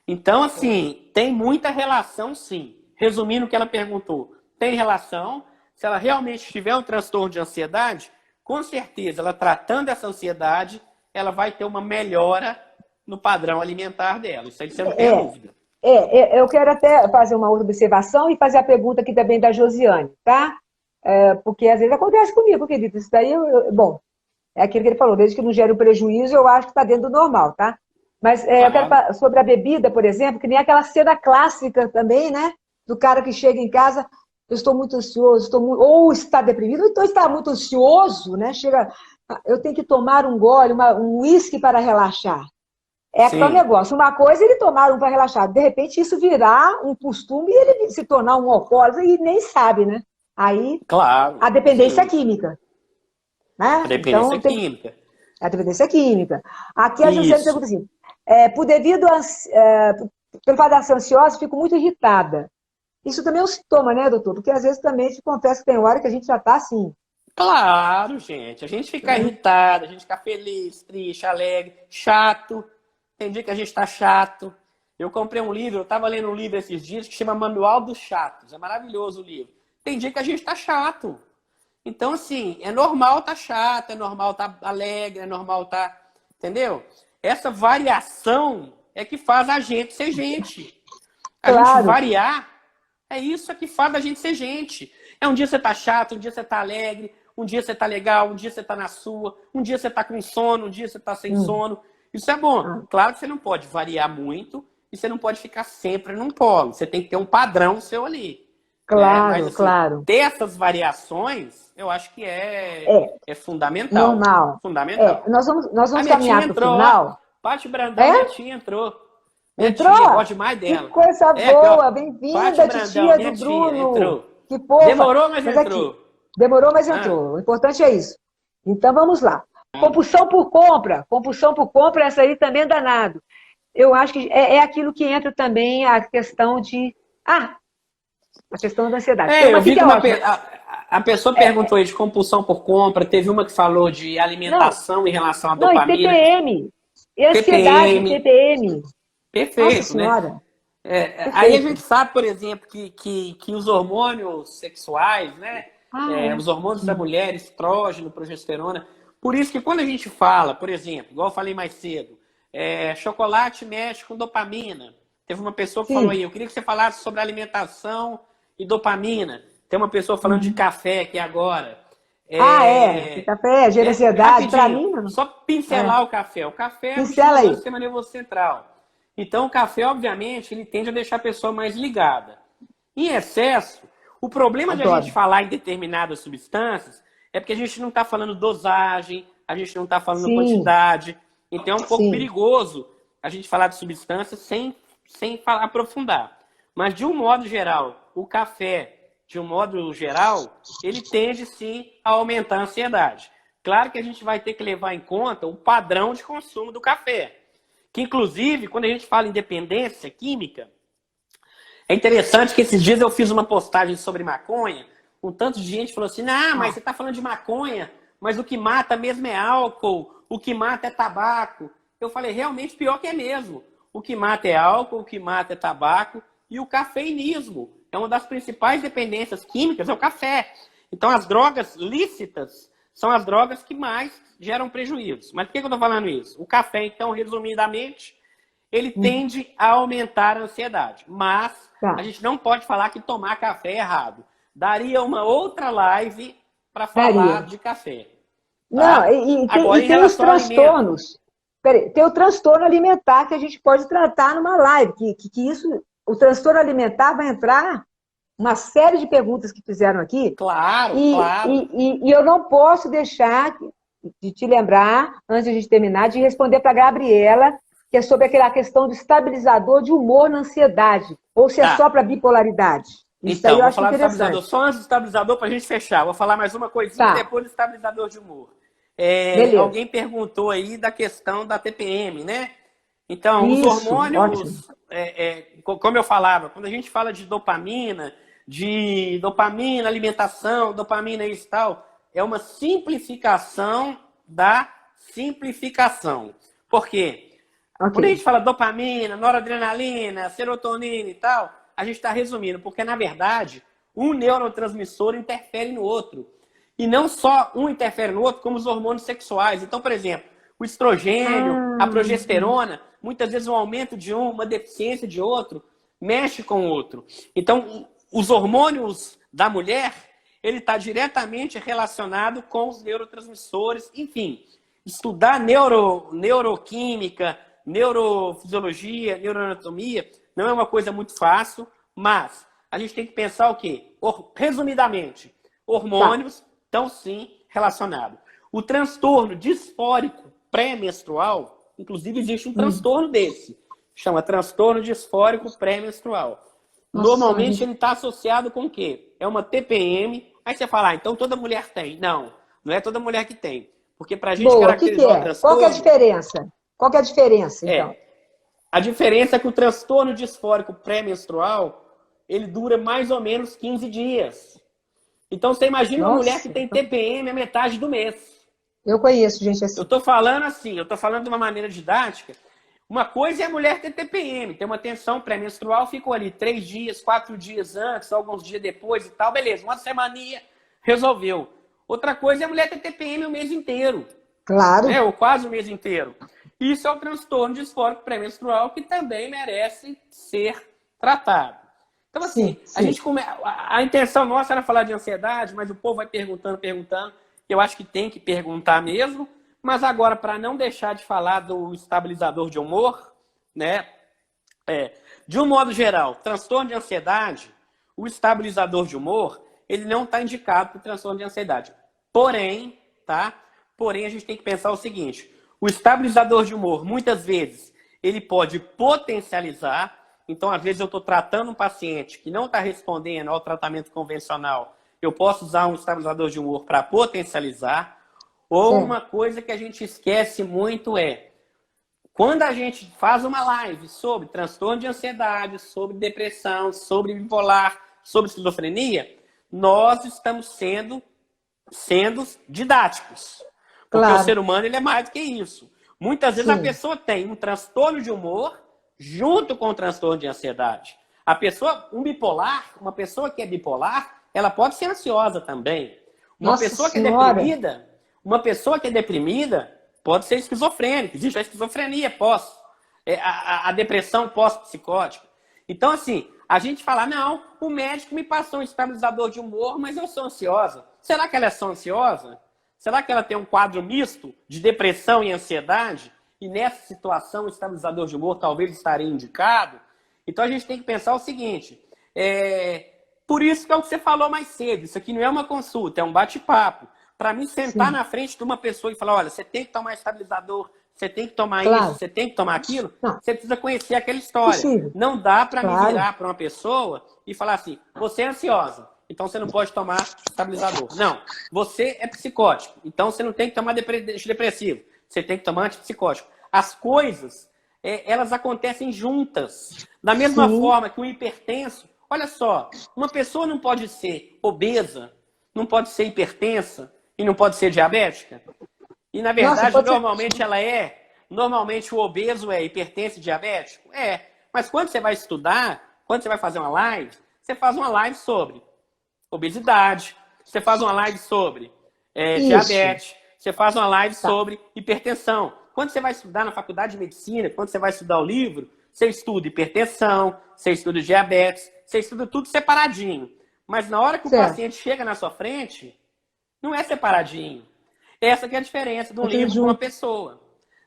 Então, assim, tem muita relação, sim. Resumindo o que ela perguntou, tem relação. Se ela realmente tiver um transtorno de ansiedade, com certeza, ela tratando essa ansiedade, ela vai ter uma melhora no padrão alimentar dela. Isso aí você não tem dúvida. Eu quero até fazer uma outra observação e fazer a pergunta aqui também da Josiane, tá? Porque às vezes acontece comigo, querido. Isso daí, bom, é aquilo que ele falou, desde que não gere um prejuízo, eu acho que está dentro do normal, tá? Mas eu quero falar sobre a bebida, por exemplo, que nem aquela cena clássica também, né? Do cara que chega em casa, eu estou muito ansioso, ou está deprimido, ou então está muito ansioso, né? Eu tenho que tomar um gole, um uísque para relaxar. É aquele negócio. Uma coisa é ele tomar um para relaxar. De repente, isso virar um costume e ele se tornar um alcoólatra e nem sabe, né? Aí, a dependência química. Né? A dependência química. A dependência química. Aqui a Josiane pergunta assim, pelo fato de ser ansiosa, fico muito irritada. Isso também é um sintoma, né, doutor? Porque às vezes também te confesso que tem hora que a gente já está assim. Claro, gente. A gente fica irritado, a gente fica feliz, triste, alegre, chato. Tem dia que a gente está chato. Eu comprei um livro, eu estava lendo um livro esses dias que chama Manual dos Chatos. É maravilhoso o livro. Tem dia que a gente está chato. Então, assim, é normal estar chato, é normal estar alegre, é normal estar... Entendeu? Essa variação é que faz a gente ser gente. A gente variar, é isso que faz a gente ser gente. Um dia você está chato, um dia você está alegre, um dia você está legal, um dia você está na sua, um dia você está com sono, um dia você está sem sono. Isso é bom. Claro que você não pode variar muito e você não pode ficar sempre num polo. Você tem que ter um padrão seu ali. Claro, Mas, assim, claro. ter essas variações, eu acho que é fundamental. Normal. Fundamental. Nós A vamos minha tia caminhar para o entrou, ó. final. Pati Brandão, minha É? tia entrou. Minha tia, Entrou? gosto demais Que dela. coisa Aqui, ó. boa! Pati Bem-vinda, Brandão, titia minha do tia, Bruno! entrou. Que fofa! Demorou, mas Mas aqui, entrou. demorou, mas Ah, entrou. O importante é isso. Então vamos lá. Compulsão por compra. Compulsão por compra, essa aí também é danado. Eu acho que é aquilo que entra também a questão de. A questão da ansiedade. Tem uma eu aqui vi que que é ótima. a pessoa perguntou aí de compulsão por compra, teve uma que falou de Não, alimentação em relação à não, e dopamina. TPM. E ansiedade, TPM, TPM. Nossa perfeito, né? Senhora, Aí a perfeito. gente sabe, por exemplo, que os hormônios sexuais, né? Os hormônios da Sim. mulher, estrógeno, progesterona. Por isso que quando a gente fala, por exemplo, igual eu falei mais cedo, chocolate mexe com dopamina. Teve uma pessoa que falou Sim. aí, eu queria que você falasse sobre alimentação e dopamina. Tem uma pessoa falando de Uhum. café aqui agora. Que café, gera ansiedade. Para Rapidinho, mim, não. só pincelar o café. O café é um Pincela estimulante do aí. sistema nervoso central. Então, o café, obviamente, ele tende a deixar a pessoa mais ligada. Em excesso, o problema de a gente Adoro. falar em determinadas substâncias é porque a gente não está falando dosagem, a gente não está falando Sim, quantidade. Então, é um pouco sim. perigoso a gente falar de substâncias sem aprofundar. Mas, de um modo geral, o café, de um modo geral, ele tende, sim, a aumentar a ansiedade. Claro que a gente vai ter que levar em conta o padrão de consumo do café. Que, inclusive, quando a gente fala em dependência química, é interessante que esses dias eu fiz uma postagem sobre maconha, um tanto de gente falou assim, mas você está falando de maconha, mas o que mata mesmo é álcool, o que mata é tabaco. Eu falei, realmente, pior que é mesmo. O que mata é álcool, o que mata é tabaco e o cafeinismo. É uma das principais dependências químicas, é o café. Então, as drogas lícitas são as drogas que mais geram prejuízos. Mas por que eu estou falando isso? O café, então, resumidamente, ele tende a aumentar a ansiedade. Mas Tá. a gente não pode falar que tomar café é errado. Daria uma outra live para falar Daria. de café. Não, Tá? Agora, em tem os relação ao alimento. transtornos. Peraí, tem o transtorno alimentar que a gente pode tratar numa live, que isso, o transtorno alimentar vai entrar uma série de perguntas que fizeram aqui, Claro, e, claro. e, e eu não posso deixar de te lembrar, antes de a gente terminar, de responder para a Gabriela, que é sobre aquela questão do estabilizador de humor na ansiedade, ou se é Tá. só para bipolaridade. Isso aí Então, eu vou acho falar do estabilizador. interessante. Só antes do estabilizador para a gente fechar. Vou falar mais uma coisinha e Tá, depois do estabilizador de humor. beleza. Alguém perguntou aí da questão da TPM, né? Então, os Isso, ótimo. hormônios, como eu falava, quando a gente fala de dopamina, alimentação, dopamina isso e tal, é uma simplificação da simplificação. Por quê? Quando a Ok. gente fala dopamina, noradrenalina, serotonina e tal, a gente está resumindo, porque na verdade, um neurotransmissor interfere no outro. E não só um interfere no outro, como os hormônios sexuais. Então, por exemplo, o estrogênio, a progesterona, muitas vezes um aumento de um, uma deficiência de outro, mexe com o outro. Então, os hormônios da mulher, ele está diretamente relacionado com os neurotransmissores. Enfim, estudar neuroquímica, neurofisiologia, neuroanatomia, não é uma coisa muito fácil, mas a gente tem que pensar o quê? Resumidamente, hormônios estão sim relacionados. O transtorno disfórico pré-menstrual, inclusive existe um transtorno desse, chama transtorno disfórico pré-menstrual. Nossa, Normalmente gente. ele está associado com o quê? É uma TPM. Aí você fala, então toda mulher tem. Não, não é toda mulher que tem. Porque para a gente Boa, o que caracterizar o é? Qual que é a transtorno, diferença? Qual que é a diferença, então? a diferença é que o transtorno disfórico pré-menstrual, ele dura mais ou menos 15 dias. Então você imagina uma mulher que Nossa, tem TPM a metade do mês. eu conheço gente Eu assim. estou falando assim, eu estou falando de uma maneira didática. Uma coisa é a mulher ter TPM, ter uma tensão pré-menstrual, ficou ali 3 dias, 4 dias antes, alguns dias depois e tal, beleza, uma semaninha, resolveu. Outra coisa é a mulher ter TPM o mês inteiro, Claro. né? Ou quase o mês inteiro. Isso é o transtorno disfórico pré-menstrual que também merece ser tratado. Então, assim, Sim, sim. a intenção nossa era falar de ansiedade, mas o povo vai perguntando. Eu acho que tem que perguntar mesmo. Mas agora, para não deixar de falar do estabilizador de humor, né? De um modo geral, transtorno de ansiedade, o estabilizador de humor, ele não está indicado para o transtorno de ansiedade. Porém, tá? Porém, a gente tem que pensar o seguinte, o estabilizador de humor, muitas vezes, ele pode potencializar. Então, às vezes, eu estou tratando um paciente que não está respondendo ao tratamento convencional, eu posso usar um estabilizador de humor para potencializar. Ou uma coisa que a gente esquece muito quando a gente faz uma live sobre transtorno de ansiedade, sobre depressão, sobre bipolar, sobre esquizofrenia, nós estamos sendo didáticos. Porque o ser humano ele é mais do que isso. Muitas vezes a pessoa tem um transtorno de humor junto com o transtorno de ansiedade. Uma pessoa que é bipolar, ela pode ser ansiosa também. Uma pessoa que é deprimida pode ser esquizofrênica. Existe a esquizofrenia a depressão pós-psicótica. Então, assim, a gente fala, não, o médico me passou um estabilizador de humor, mas eu sou ansiosa. Será que ela é só ansiosa? Será que ela tem um quadro misto de depressão e ansiedade? E nessa situação, o estabilizador de humor talvez estaria indicado? Então, a gente tem que pensar o seguinte, por isso que é o que você falou mais cedo, isso aqui não é uma consulta, é um bate-papo. Para mim, sentar na frente de uma pessoa e falar, olha, você tem que tomar estabilizador, você tem que tomar isso, você tem que tomar aquilo, você precisa conhecer aquela história. Não dá para me virar para uma pessoa e falar assim, você é ansiosa, então você não pode tomar estabilizador. Não, você é psicótico, então você não tem que tomar antidepressivo, você tem que tomar antipsicótico. As coisas, elas acontecem juntas. Da mesma forma que o hipertenso, olha só, uma pessoa não pode ser obesa, não pode ser hipertensa e não pode ser diabética? E, na verdade, normalmente o obeso é hipertenso e diabético? Mas quando você vai estudar, quando você vai fazer uma live, você faz uma live sobre obesidade, você faz uma live sobre diabetes, você faz uma live sobre hipertensão. Quando você vai estudar na faculdade de medicina, quando você vai estudar o livro, você estuda hipertensão, você estuda diabetes, você estuda tudo separadinho. Mas na hora que o paciente chega na sua frente, não é separadinho. Essa que é a diferença de um livro para uma pessoa.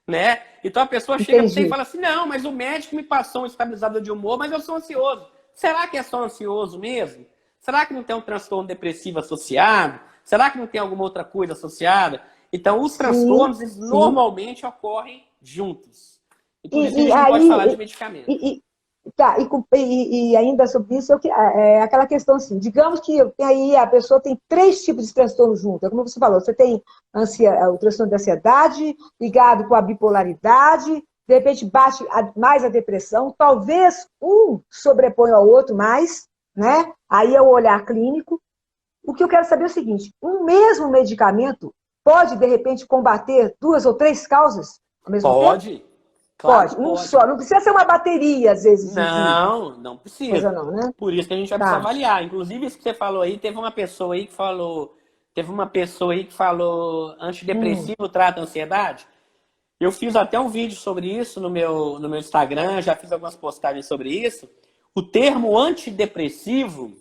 Né? Então a pessoa chega para você e fala assim, não, mas o médico me passou um estabilizador de humor, mas eu sou ansioso. Será que é só ansioso mesmo? Será que não tem um transtorno depressivo associado? Será que não tem alguma outra coisa associada? Então os transtornos eles normalmente ocorrem juntos. E por isso a gente não pode falar de medicamento. E ainda sobre isso, aquela questão assim, digamos que aí a pessoa tem 3 tipos de transtorno junto, como você falou, você tem o transtorno de ansiedade, ligado com a bipolaridade, de repente bate mais a depressão, talvez um sobreponha ao outro mais, né? Aí é o olhar clínico. O que eu quero saber é o seguinte, um mesmo medicamento pode, de repente, combater 2 ou 3 causas ao mesmo tempo? Pode. Claro pode, um só. Não precisa ser uma bateria, às vezes. Não precisa. Coisa não, né? Por isso que a gente vai precisar avaliar. Inclusive, isso que você falou aí, teve uma pessoa aí que falou antidepressivo trata ansiedade. Eu fiz até um vídeo sobre isso no meu Instagram, já fiz algumas postagens sobre isso. O termo antidepressivo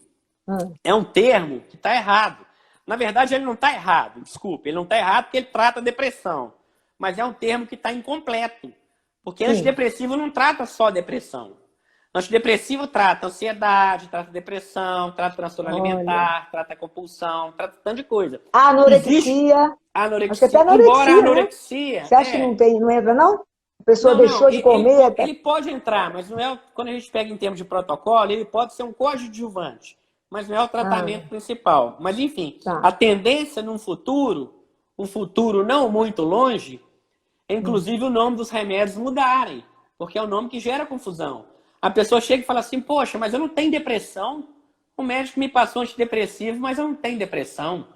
é um termo que está errado. Na verdade, ele não está errado, desculpe. Ele não está errado porque ele trata a depressão. Mas é um termo que está incompleto. Porque antidepressivo não trata só depressão. Antidepressivo trata ansiedade, trata depressão, trata transtorno alimentar, trata compulsão, trata tanto de coisa. Anorexia. Anorexia. Acho que até anorexia, embora a anorexia... Né? Você acha que não entra, não? A pessoa deixou de comer... Ele pode entrar, mas não é... Quando a gente pega em termos de protocolo, ele pode ser um coadjuvante, mas não é o tratamento principal. Mas, enfim, a tendência num futuro, um futuro não muito longe, é inclusive o nome dos remédios mudarem, porque é o nome que gera confusão. A pessoa chega e fala assim, poxa, mas eu não tenho depressão, o médico me passou antidepressivo, mas eu não tenho depressão.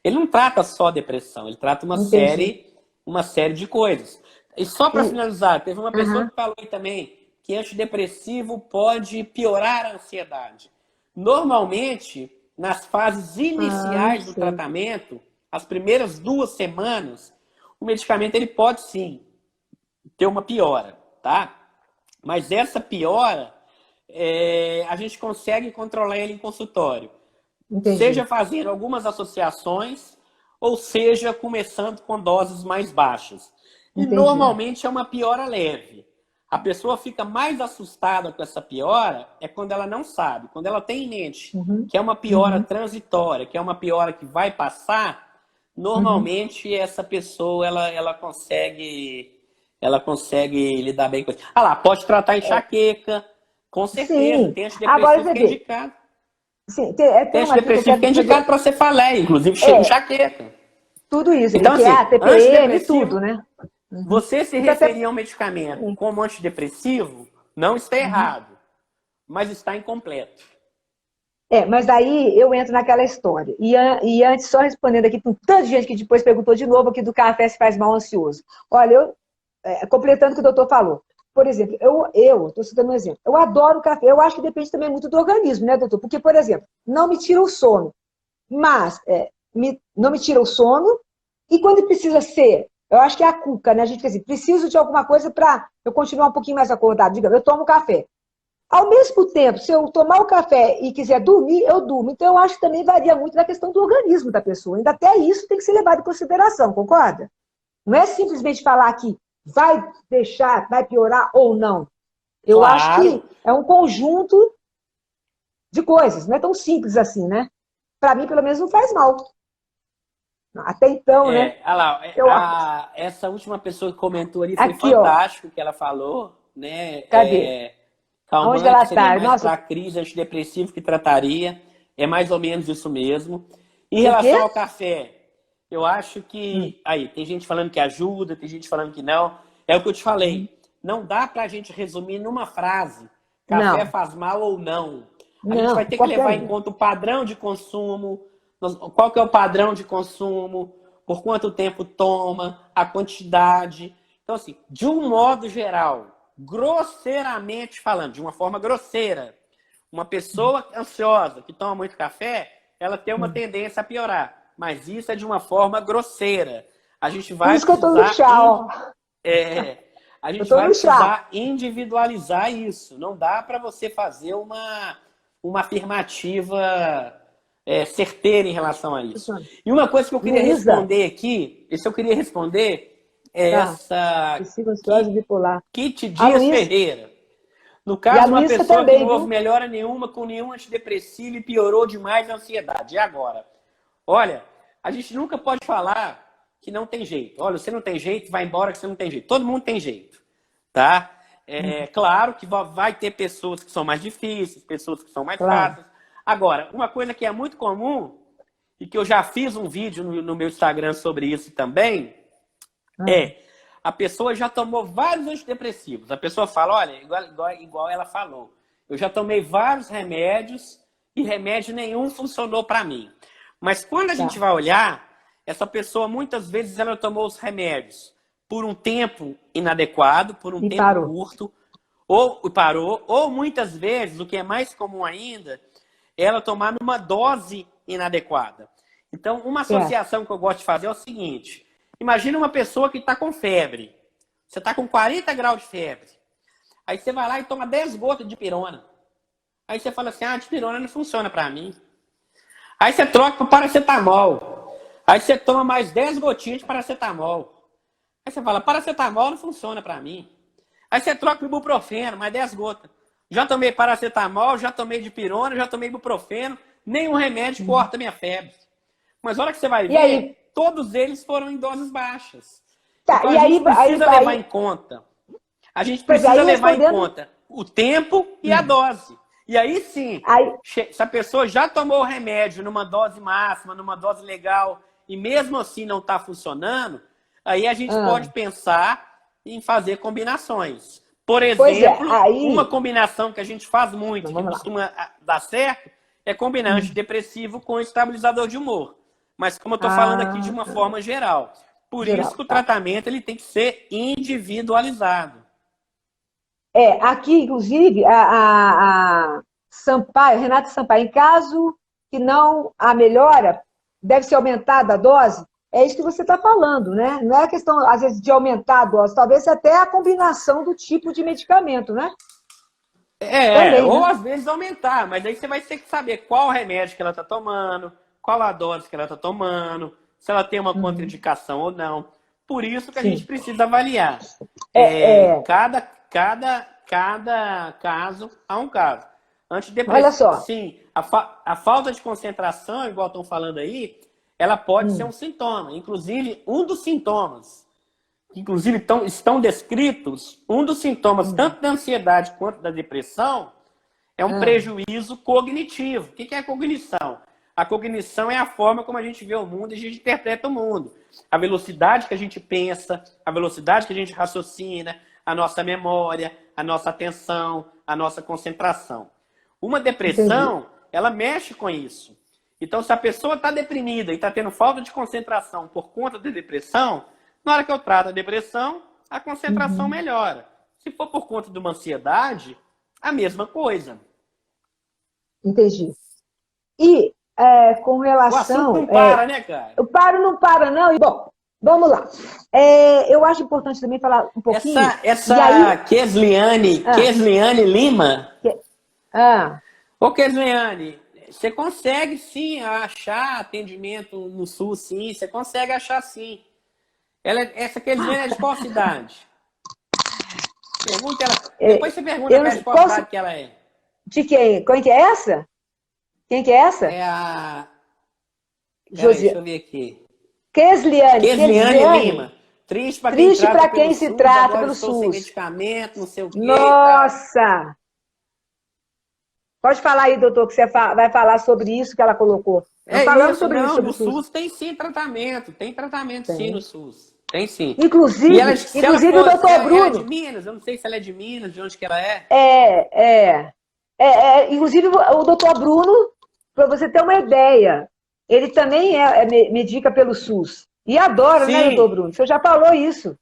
Ele não trata só depressão, ele trata uma série de coisas. E só para finalizar, teve uma pessoa que falou aí também que antidepressivo pode piorar a ansiedade. Normalmente, nas fases iniciais do tratamento, as primeiras 2 semanas, o medicamento ele pode sim ter uma piora, tá? Mas essa piora, a gente consegue controlar ele em consultório. Seja fazendo algumas associações, ou seja começando com doses mais baixas. E normalmente é uma piora leve. A pessoa fica mais assustada com essa piora é quando ela não sabe. Quando ela tem em mente que é uma piora transitória, que é uma piora que vai passar, normalmente essa pessoa ela consegue lidar bem com isso. Ah lá, pode tratar enxaqueca, com certeza. Sim. Tem Agora, antidepressivo que é indicado. Sim, Tem antidepressivo que é indicado para cefaleia, inclusive enxaqueca. Tudo isso. Então, que assim, é a TPM e tudo, né? Você se referir a um medicamento como antidepressivo não está errado, mas está incompleto. Mas aí eu entro naquela história. E antes, só respondendo aqui, com tanta gente que depois perguntou de novo aqui do café se faz mal ansioso. Olha, completando o que o doutor falou. Por exemplo, eu estou citando um exemplo. Eu adoro café. Eu acho que depende também muito do organismo, né, doutor? Porque, por exemplo, não me tira o sono, mas não me tira o sono. E quando precisa ser, eu acho que é a cuca, né? A gente diz assim, preciso de alguma coisa para eu continuar um pouquinho mais acordado. Digamos, eu tomo café. Ao mesmo tempo, se eu tomar o café e quiser dormir, eu durmo. Então, eu acho que também varia muito da questão do organismo da pessoa. Ainda até isso tem que ser levado em consideração, concorda? Não é simplesmente falar que vai deixar, vai piorar ou não. Eu acho que é um conjunto de coisas. Não é tão simples assim, né? Para mim, pelo menos, não faz mal. Até então, né? Olha lá, essa última pessoa que comentou ali foi aqui, fantástico o que ela falou, né? Cadê? Calmante Onde ela seria está? mais para crise, antidepressivo que trataria. É mais ou menos isso mesmo. Em relação ao café, eu acho que... Aí, tem gente falando que ajuda, tem gente falando que não. É o que eu te falei. Não dá para a gente resumir numa frase. Café faz mal ou não. A gente vai ter que levar em conta o padrão de consumo. Qual que é o padrão de consumo? Por quanto tempo toma? A quantidade. Então, assim, de um modo geral... grosseiramente falando, de uma forma grosseira, uma pessoa ansiosa que toma muito café, ela tem uma tendência a piorar. Mas isso é de uma forma grosseira. A gente vai precisar... Por isso que eu tô no chá, ó. A gente vai precisar individualizar isso. Não dá para você fazer uma afirmativa certeira em relação a isso. E uma coisa que eu queria responder aqui, essa Kit Dias Ferreira. No caso, uma pessoa que não houve melhora nenhuma com nenhum antidepressivo e piorou demais a ansiedade. E agora? Olha, a gente nunca pode falar que não tem jeito. Olha, você não tem jeito, vai embora que você não tem jeito. Todo mundo tem jeito, tá? Claro que vai ter pessoas que são mais difíceis, pessoas que são mais fáceis. Agora, uma coisa que é muito comum e que eu já fiz um vídeo no meu Instagram sobre isso também, a pessoa já tomou vários antidepressivos. A pessoa fala, olha, igual ela falou, eu já tomei vários remédios e remédio nenhum funcionou para mim. Mas quando a gente vai olhar, essa pessoa muitas vezes ela tomou os remédios por um tempo inadequado, por um tempo curto, ou parou, ou muitas vezes, o que é mais comum ainda, ela tomar numa dose inadequada. Então, uma associação que eu gosto de fazer é o seguinte: imagina uma pessoa que está com febre. Você está com 40 graus de febre. Aí você vai lá e toma 10 gotas de dipirona. Aí você fala assim, a dipirona não funciona para mim. Aí você troca para paracetamol. Aí você toma mais 10 gotinhas de paracetamol. Aí você fala, paracetamol não funciona para mim. Aí você troca para ibuprofeno, mais 10 gotas. Já tomei paracetamol, já tomei dipirona, já tomei ibuprofeno. Nenhum remédio corta minha febre. Mas a hora que você vai ver, todos eles foram em doses baixas. Então, a gente precisa levar em conta. A gente precisa levar em conta o tempo e a dose. E aí sim, se a pessoa já tomou o remédio numa dose máxima, numa dose legal, e mesmo assim não está funcionando, aí a gente pode pensar em fazer combinações. Por exemplo, uma combinação que a gente faz muito, que costuma dar certo, é combinar antidepressivo com estabilizador de humor. Mas como eu estou falando aqui de uma forma geral. Por isso que o tratamento ele tem que ser individualizado. Aqui, inclusive, a Sampaio, Renata Sampaio, em caso que não há melhora, deve ser aumentada a dose. É isso que você está falando, né? Não é questão, às vezes, de aumentar a dose, talvez até a combinação do tipo de medicamento, né? Também, ou às vezes aumentar, mas aí você vai ter que saber qual remédio que ela está tomando, qual a dose que ela está tomando, se ela tem uma contraindicação ou não. Por isso que a gente precisa avaliar. cada caso há um caso. Antidepressivo, olha só. sim, a falta de concentração, igual estão falando aí, ela pode ser um sintoma. Inclusive, um dos sintomas, inclusive estão descritos, um dos sintomas, tanto da ansiedade quanto da depressão, é um prejuízo cognitivo. O que é a cognição? A cognição é a forma como a gente vê o mundo e a gente interpreta o mundo. A velocidade que a gente pensa, a velocidade que a gente raciocina, a nossa memória, a nossa atenção, a nossa concentração. Uma depressão, ela mexe com isso. Então, se a pessoa está deprimida e está tendo falta de concentração por conta da depressão, na hora que eu trato a depressão, a concentração melhora. Se for por conta de uma ansiedade, a mesma coisa. Entendi. E com relação... O assunto não para, né, cara? Eu paro, não para, não. E, bom, vamos lá. Eu acho importante também falar um pouquinho... Essa Kesliane Lima... Ô, Kesliane, você consegue sim achar atendimento no SUS, sim. Você consegue achar sim. Essa Kesliane é de qual cidade? Pergunta ela. Depois você pergunta pra qual cidade que ela é. De quem? Quem que é essa? Quem que é essa? É a... Deixa eu ver aqui. Kesliane Lima. Triste para quem se trata pelo SUS. Sem medicamento, não sei o quê. Nossa! Pode falar aí, doutor, que você vai falar sobre isso que ela colocou. No SUS tem sim tratamento. Tem tratamento sim no SUS. Tem sim. Inclusive o doutor Bruno... Ela é de Minas, eu não sei se ela é de Minas, de onde que ela é. Inclusive o doutor Bruno, para você ter uma ideia, ele também medica pelo SUS. E adora, sim, né, doutor Bruno? Você já falou isso.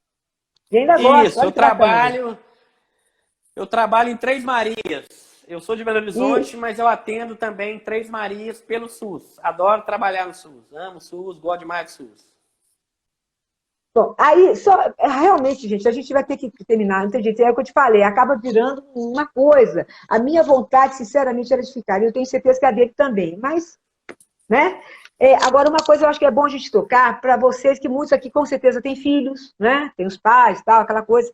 E ainda gosta. Isso, eu trabalho em Três Marias. Eu sou de Belo Horizonte, mas eu atendo também em Três Marias pelo SUS. Adoro trabalhar no SUS. Amo o SUS, gosto demais do SUS. Bom, aí, realmente, gente, a gente vai ter que terminar, não tem jeito, é o que eu te falei, acaba virando uma coisa. A minha vontade, sinceramente, era de ficar, e eu tenho certeza que a dele também, mas, né? Agora, uma coisa eu acho que é bom a gente tocar, para vocês, que muitos aqui com certeza têm filhos, né? Tem os pais, tal, aquela coisa.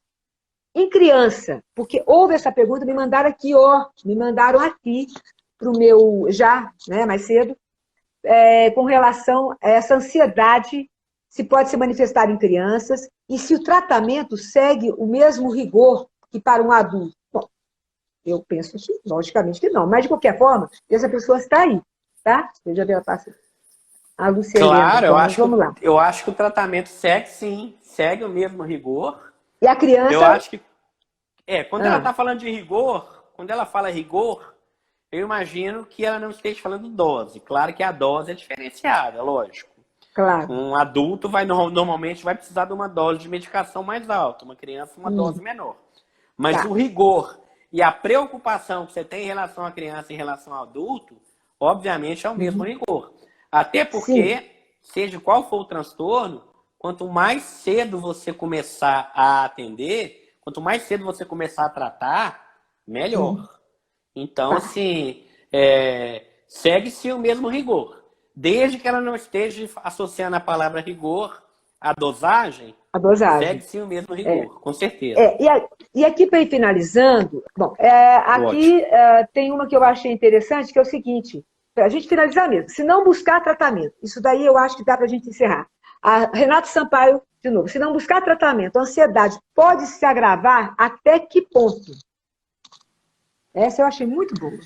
Em criança, porque houve essa pergunta, me mandaram aqui para o meu, né, mais cedo, com relação a essa ansiedade, se pode se manifestar em crianças, e se o tratamento segue o mesmo rigor que para um adulto. Bom, eu penso que, logicamente, que não, mas de qualquer forma, essa pessoa está aí, tá? Eu já vi ela passar. A Luciana. Claro, eu acho que o tratamento segue, sim, segue o mesmo rigor. E a criança... Eu acho que... quando ela está falando de rigor, quando ela fala rigor, eu imagino que ela não esteja falando dose. Claro que a dose é diferenciada, lógico. Claro. Um adulto normalmente vai precisar de uma dose de medicação mais alta, uma criança uma dose menor. Mas o rigor e a preocupação que você tem em relação à criança e em relação ao adulto, obviamente é o mesmo rigor. Até porque, seja qual for o transtorno, quanto mais cedo você começar a atender, quanto mais cedo você começar a tratar, melhor. Então, assim, segue-se o mesmo rigor. Desde que ela não esteja associando a palavra rigor à dosagem, segue-se o mesmo rigor, com certeza. E aqui, para ir finalizando, bom, aqui tem uma que eu achei interessante, que é o seguinte, para a gente finalizar mesmo, se não buscar tratamento, isso daí eu acho que dá para a gente encerrar. A Renata Sampaio, de novo, se não buscar tratamento, a ansiedade pode se agravar até que ponto? Essa eu achei muito boa.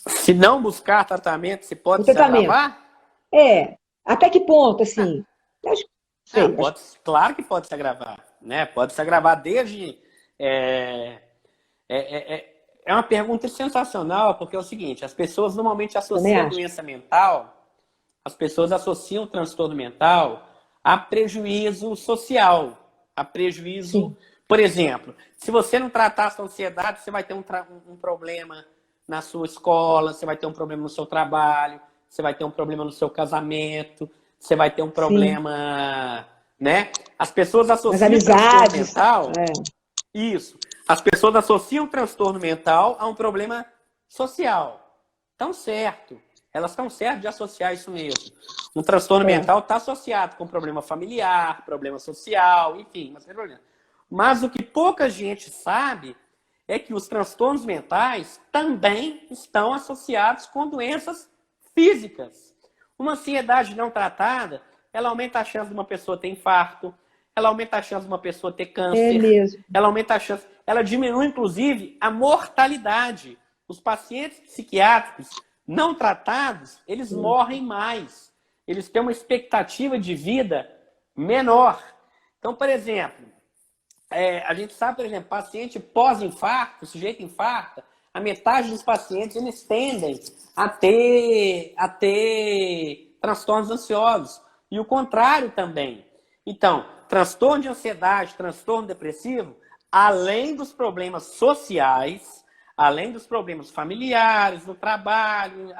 Se não buscar tratamento, se pode se agravar? Até que ponto, assim? Claro que pode se agravar, né? Pode se agravar desde... É uma pergunta sensacional, porque é o seguinte, as pessoas normalmente associam a doença mental, as pessoas associam o transtorno mental a prejuízo social, a prejuízo... Por exemplo, se você não tratar a sua ansiedade, você vai ter um problema na sua escola, você vai ter um problema no seu trabalho, você vai ter um problema no seu casamento, você vai ter um problema, né? As pessoas associam o transtorno mental... Isso. As pessoas associam o transtorno mental a um problema social. Estão certo. Elas estão certas de associar isso mesmo. Um transtorno mental está associado com problema familiar, problema social, enfim, mas tem problema. Mas o que pouca gente sabe é que os transtornos mentais também estão associados com doenças físicas. Uma ansiedade não tratada, ela aumenta a chance de uma pessoa ter infarto, ela aumenta a chance de uma pessoa ter câncer, ela aumenta a chance, ela diminui, inclusive, a mortalidade. Os pacientes psiquiátricos não tratados, eles morrem mais. Eles têm uma expectativa de vida menor. Então, por exemplo, a gente sabe, por exemplo, paciente pós-infarto, o sujeito infarta, a metade dos pacientes eles tendem a ter transtornos ansiosos. E o contrário também. Então, transtorno de ansiedade, transtorno depressivo, além dos problemas sociais, além dos problemas familiares, no trabalho,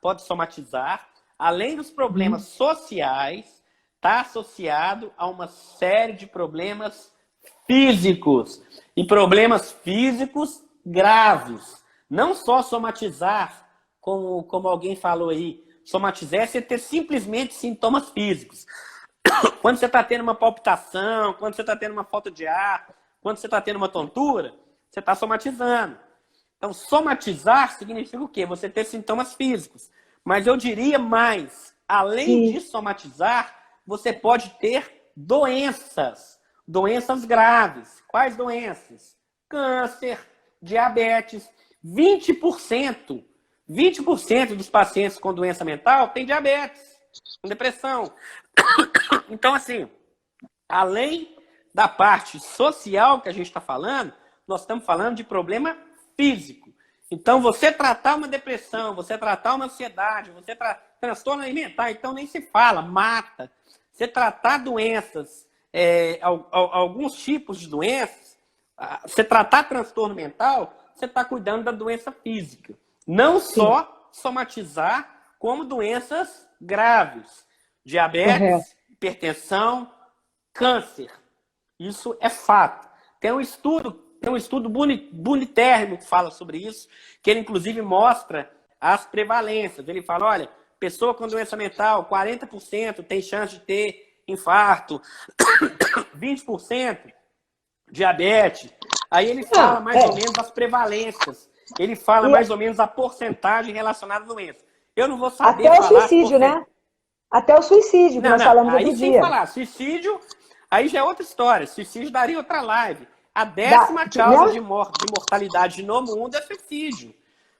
pode somatizar, além dos problemas sociais, está associado a uma série de problemas físicos. E problemas físicos graves. Não só somatizar, como alguém falou aí, somatizar é você ter simplesmente sintomas físicos. Quando você está tendo uma palpitação, quando você está tendo uma falta de ar, quando você está tendo uma tontura, você está somatizando. Então, somatizar significa o quê? Você ter sintomas físicos. Mas eu diria mais, além de somatizar, você pode ter doenças. Doenças graves. Quais doenças? Câncer, diabetes. 20% dos pacientes com doença mental têm diabetes, com depressão. Então, assim, além da parte social que a gente está falando, nós estamos falando de problema físico. Então, você tratar uma depressão, você tratar uma ansiedade, você tratar transtorno alimentar, então nem se fala, mata. Você tratar doenças, alguns tipos de doenças, você tratar transtorno mental, você está cuidando da doença física. Não só somatizar, como doenças graves. Diabetes, hipertensão, câncer. Isso é fato. Tem um estudo bonitérrimo que fala sobre isso, que ele inclusive mostra as prevalências. Ele fala, olha, pessoa com doença mental, 40% tem chance de ter infarto, 20% diabetes. Aí ele fala mais ou menos as prevalências. Ele fala mais ou menos a porcentagem relacionada à doença. Eu não vou saber falar... Até o suicídio, né? Até o suicídio, que nós falamos outro dia. Aí sem falar, suicídio, aí já é outra história. Suicídio daria outra live. A 10ª causa de mortalidade no mundo é suicídio.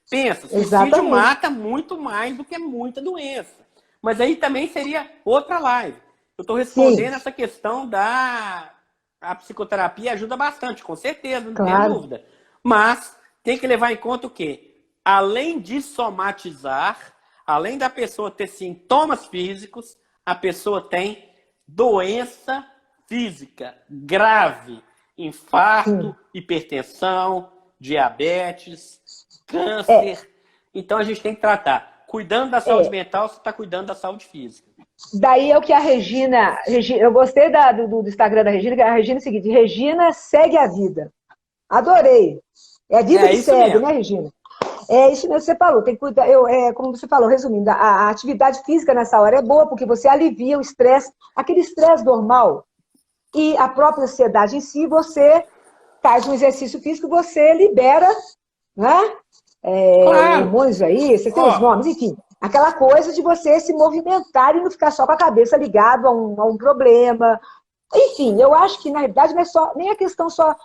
Pensa, suicídio mata muito mais do que muita doença. Mas aí também seria outra live. Eu estou respondendo essa questão a psicoterapia ajuda bastante, com certeza, não tem dúvida. Mas tem que levar em conta o quê? Além de somatizar, além da pessoa ter sintomas físicos, a pessoa tem doença física grave. Infarto, hipertensão, diabetes, câncer. Então a gente tem que tratar. Cuidando da saúde mental, você está cuidando da saúde física. Daí é o que a Regina... Eu gostei do Instagram da Regina, que a Regina é o seguinte, Regina segue a vida. Adorei. É a vida que segue, né, Regina? É isso mesmo que você falou. Tem que cuidar, como você falou, resumindo, a atividade física nessa hora é boa, porque você alivia o estresse, aquele estresse normal. E a própria ansiedade em si, você faz um exercício físico, você libera, né? Hormônios aí, você tem os nomes, enfim. Aquela coisa de você se movimentar e não ficar só com a cabeça ligado a um problema. Enfim, eu acho que, na realidade, não é só, nem a questão só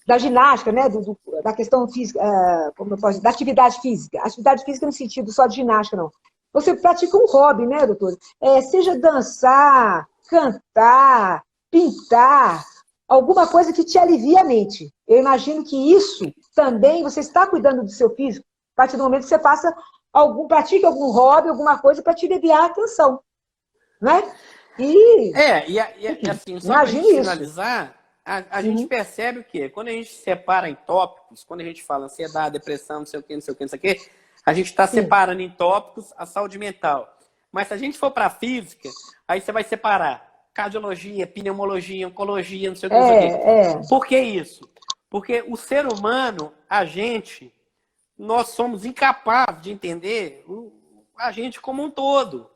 da ginástica, né? Da questão física, como eu posso dizer, da atividade física. Atividade física no sentido só de ginástica, não. Você pratica um hobby, né, doutor? Seja dançar, cantar, pintar, alguma coisa que te alivie a mente. Eu imagino que isso também, você está cuidando do seu físico, a partir do momento que você pratique algum hobby, alguma coisa para te aliviar a atenção, né? Assim, só para a gente finalizar, a gente percebe o quê? Quando a gente separa em tópicos, quando a gente fala ansiedade, depressão, não sei o quê, não sei o quê, não sei o quê, a gente está separando em tópicos a saúde mental. Mas se a gente for para a física, aí você vai separar cardiologia, pneumologia, oncologia, não sei o que, não sei o quê. Por que isso? Porque o ser humano, nós somos incapazes de entender a gente como um todo.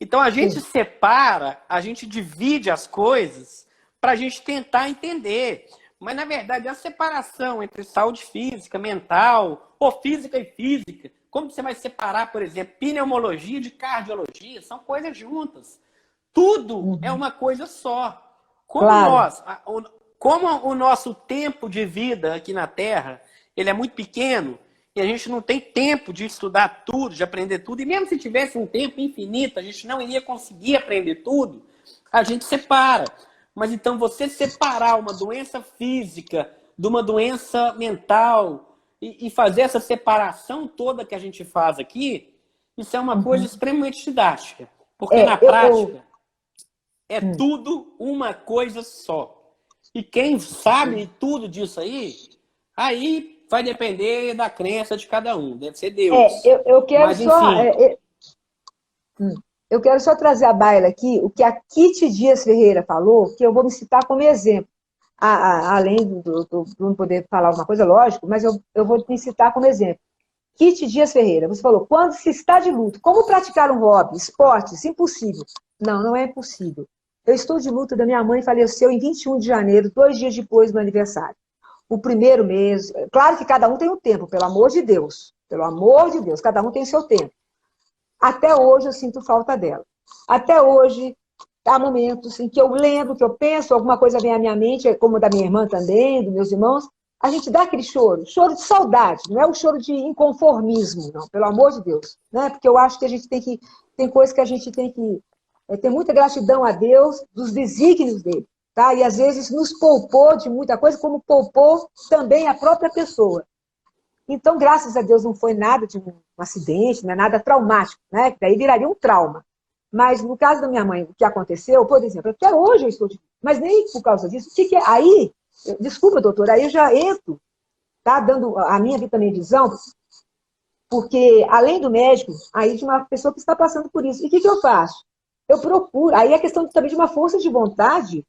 Então a gente separa, a gente divide as coisas para a gente tentar entender. Mas, na verdade, a separação entre saúde física, mental, ou física e física, como você vai separar, por exemplo, pneumologia de cardiologia? São coisas juntas. Tudo é uma coisa só. Como, claro. como o nosso tempo de vida aqui na Terra, ele é muito pequeno, e a gente não tem tempo de estudar tudo, de aprender tudo, e mesmo se tivesse um tempo infinito, a gente não iria conseguir aprender tudo, a gente separa. Mas então você separar uma doença física de uma doença mental e fazer essa separação toda que a gente faz aqui, isso é uma coisa extremamente didática. Porque na prática é tudo uma coisa só. E quem sabe tudo disso aí vai depender da crença de cada um. Deve ser Deus. Eu quero mas, enfim, eu quero só trazer à baila aqui o que a Kitty Dias Ferreira falou, que eu vou me citar como exemplo. Além do não poder falar alguma coisa, lógico, mas eu vou me citar como exemplo. Kitty Dias Ferreira, você falou, quando se está de luto, como praticar um hobby, esportes, impossível. Não, não é impossível. Eu estou de luto da minha mãe, faleceu em 21 de janeiro, 2 dias depois do meu aniversário. O primeiro mês, claro que cada um tem um tempo, pelo amor de Deus, cada um tem seu tempo. Até hoje eu sinto falta dela. Até hoje, há momentos em que eu lembro, que eu penso, alguma coisa vem à minha mente, como da minha irmã também, dos meus irmãos, a gente dá aquele choro de saudade, não é um choro de inconformismo, não, pelo amor de Deus. Né? Porque eu acho que a gente tem coisas que a gente tem que ter muita gratidão a Deus dos desígnios dele. Tá? E às vezes nos poupou de muita coisa, como poupou também a própria pessoa. Então, graças a Deus, não foi nada de um acidente, não é nada traumático, né? Que daí viraria um trauma. Mas no caso da minha mãe, o que aconteceu, por exemplo, até hoje eu estou mas nem por causa disso. Aí, desculpa, doutora, aí eu já entro, tá? Dando a minha também visão, porque além do médico, aí de uma pessoa que está passando por isso. E o que eu faço? Eu procuro, aí é questão também de uma força de vontade,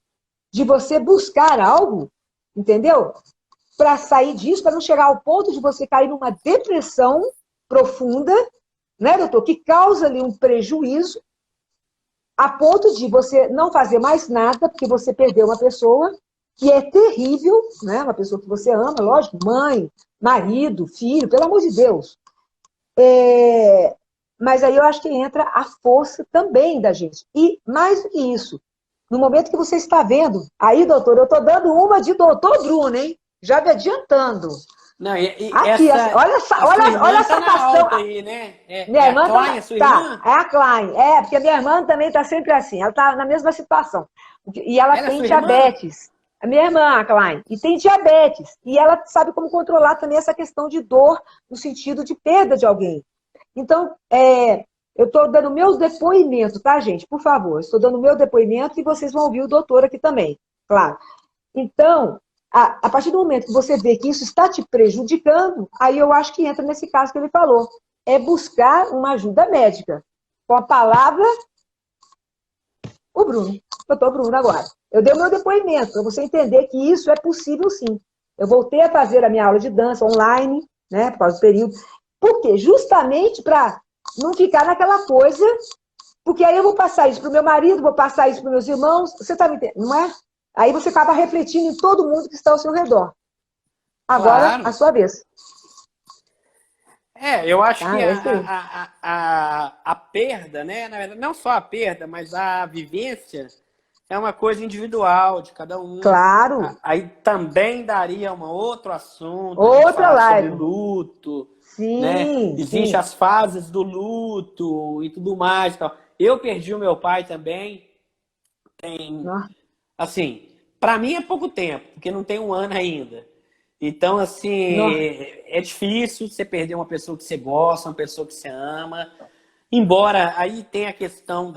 de você buscar algo, entendeu? Para sair disso, para não chegar ao ponto de você cair numa depressão profunda, né, doutor? Que causa ali um prejuízo, a ponto de você não fazer mais nada, porque você perdeu uma pessoa que é terrível, né? Uma pessoa que você ama, lógico, mãe, marido, filho, pelo amor de Deus. Mas aí eu acho que entra a força também da gente. E mais do que isso, no momento que você está vendo, aí, doutor, eu estou dando uma de doutor Bruno, hein? Já me adiantando. Não, aqui, olha essa questão aí, né? Minha irmã a Klein, a sua irmã? É a Klein. Porque a minha irmã também está sempre assim. Ela está na mesma situação. E ela tem diabetes. A minha irmã, a Klein, e tem diabetes. E ela sabe como controlar também essa questão de dor, no sentido de perda de alguém. Então, eu estou dando meu depoimento, tá, gente? Por favor, estou dando meu depoimento e vocês vão ouvir o doutor aqui também, claro. Então, a partir do momento que você vê que isso está te prejudicando, aí eu acho que entra nesse caso que ele falou. É buscar uma ajuda médica. Com a palavra, o Bruno. Doutor Bruno agora. Eu dei o meu depoimento, para você entender que isso é possível sim. Eu voltei a fazer a minha aula de dança online, né, por causa do período. Por quê? Justamente para não ficar naquela coisa, porque aí eu vou passar isso para o meu marido, vou passar isso para os meus irmãos, você está me entendendo, não é? Aí você acaba refletindo em todo mundo que está ao seu redor. Agora, claro. A sua vez. Eu acho que a perda, né? Na verdade, não só a perda, mas a vivência é uma coisa individual de cada um. Claro. Aí também daria um outro assunto. Outra live. Sobre luto. Sim, né? Existem as fases do luto e tudo mais. Tal. Eu perdi o meu pai também. Assim, para mim é pouco tempo, porque não tem um ano ainda. Então, assim, é difícil você perder uma pessoa que você gosta, uma pessoa que você ama. Embora aí tem a questão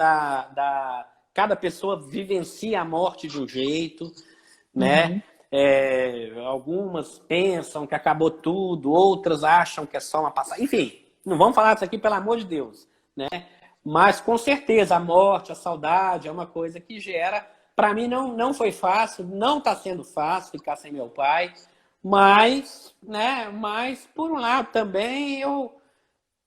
cada pessoa vivencia a morte de um jeito, né? Algumas pensam que acabou tudo, outras acham que é só uma passagem. Enfim, não vamos falar disso aqui, pelo amor de Deus, né? Mas, com certeza, a morte, a saudade é uma coisa que gera... Para mim, não foi fácil, não está sendo fácil ficar sem meu pai, mas, né? Mas, por um lado, também, eu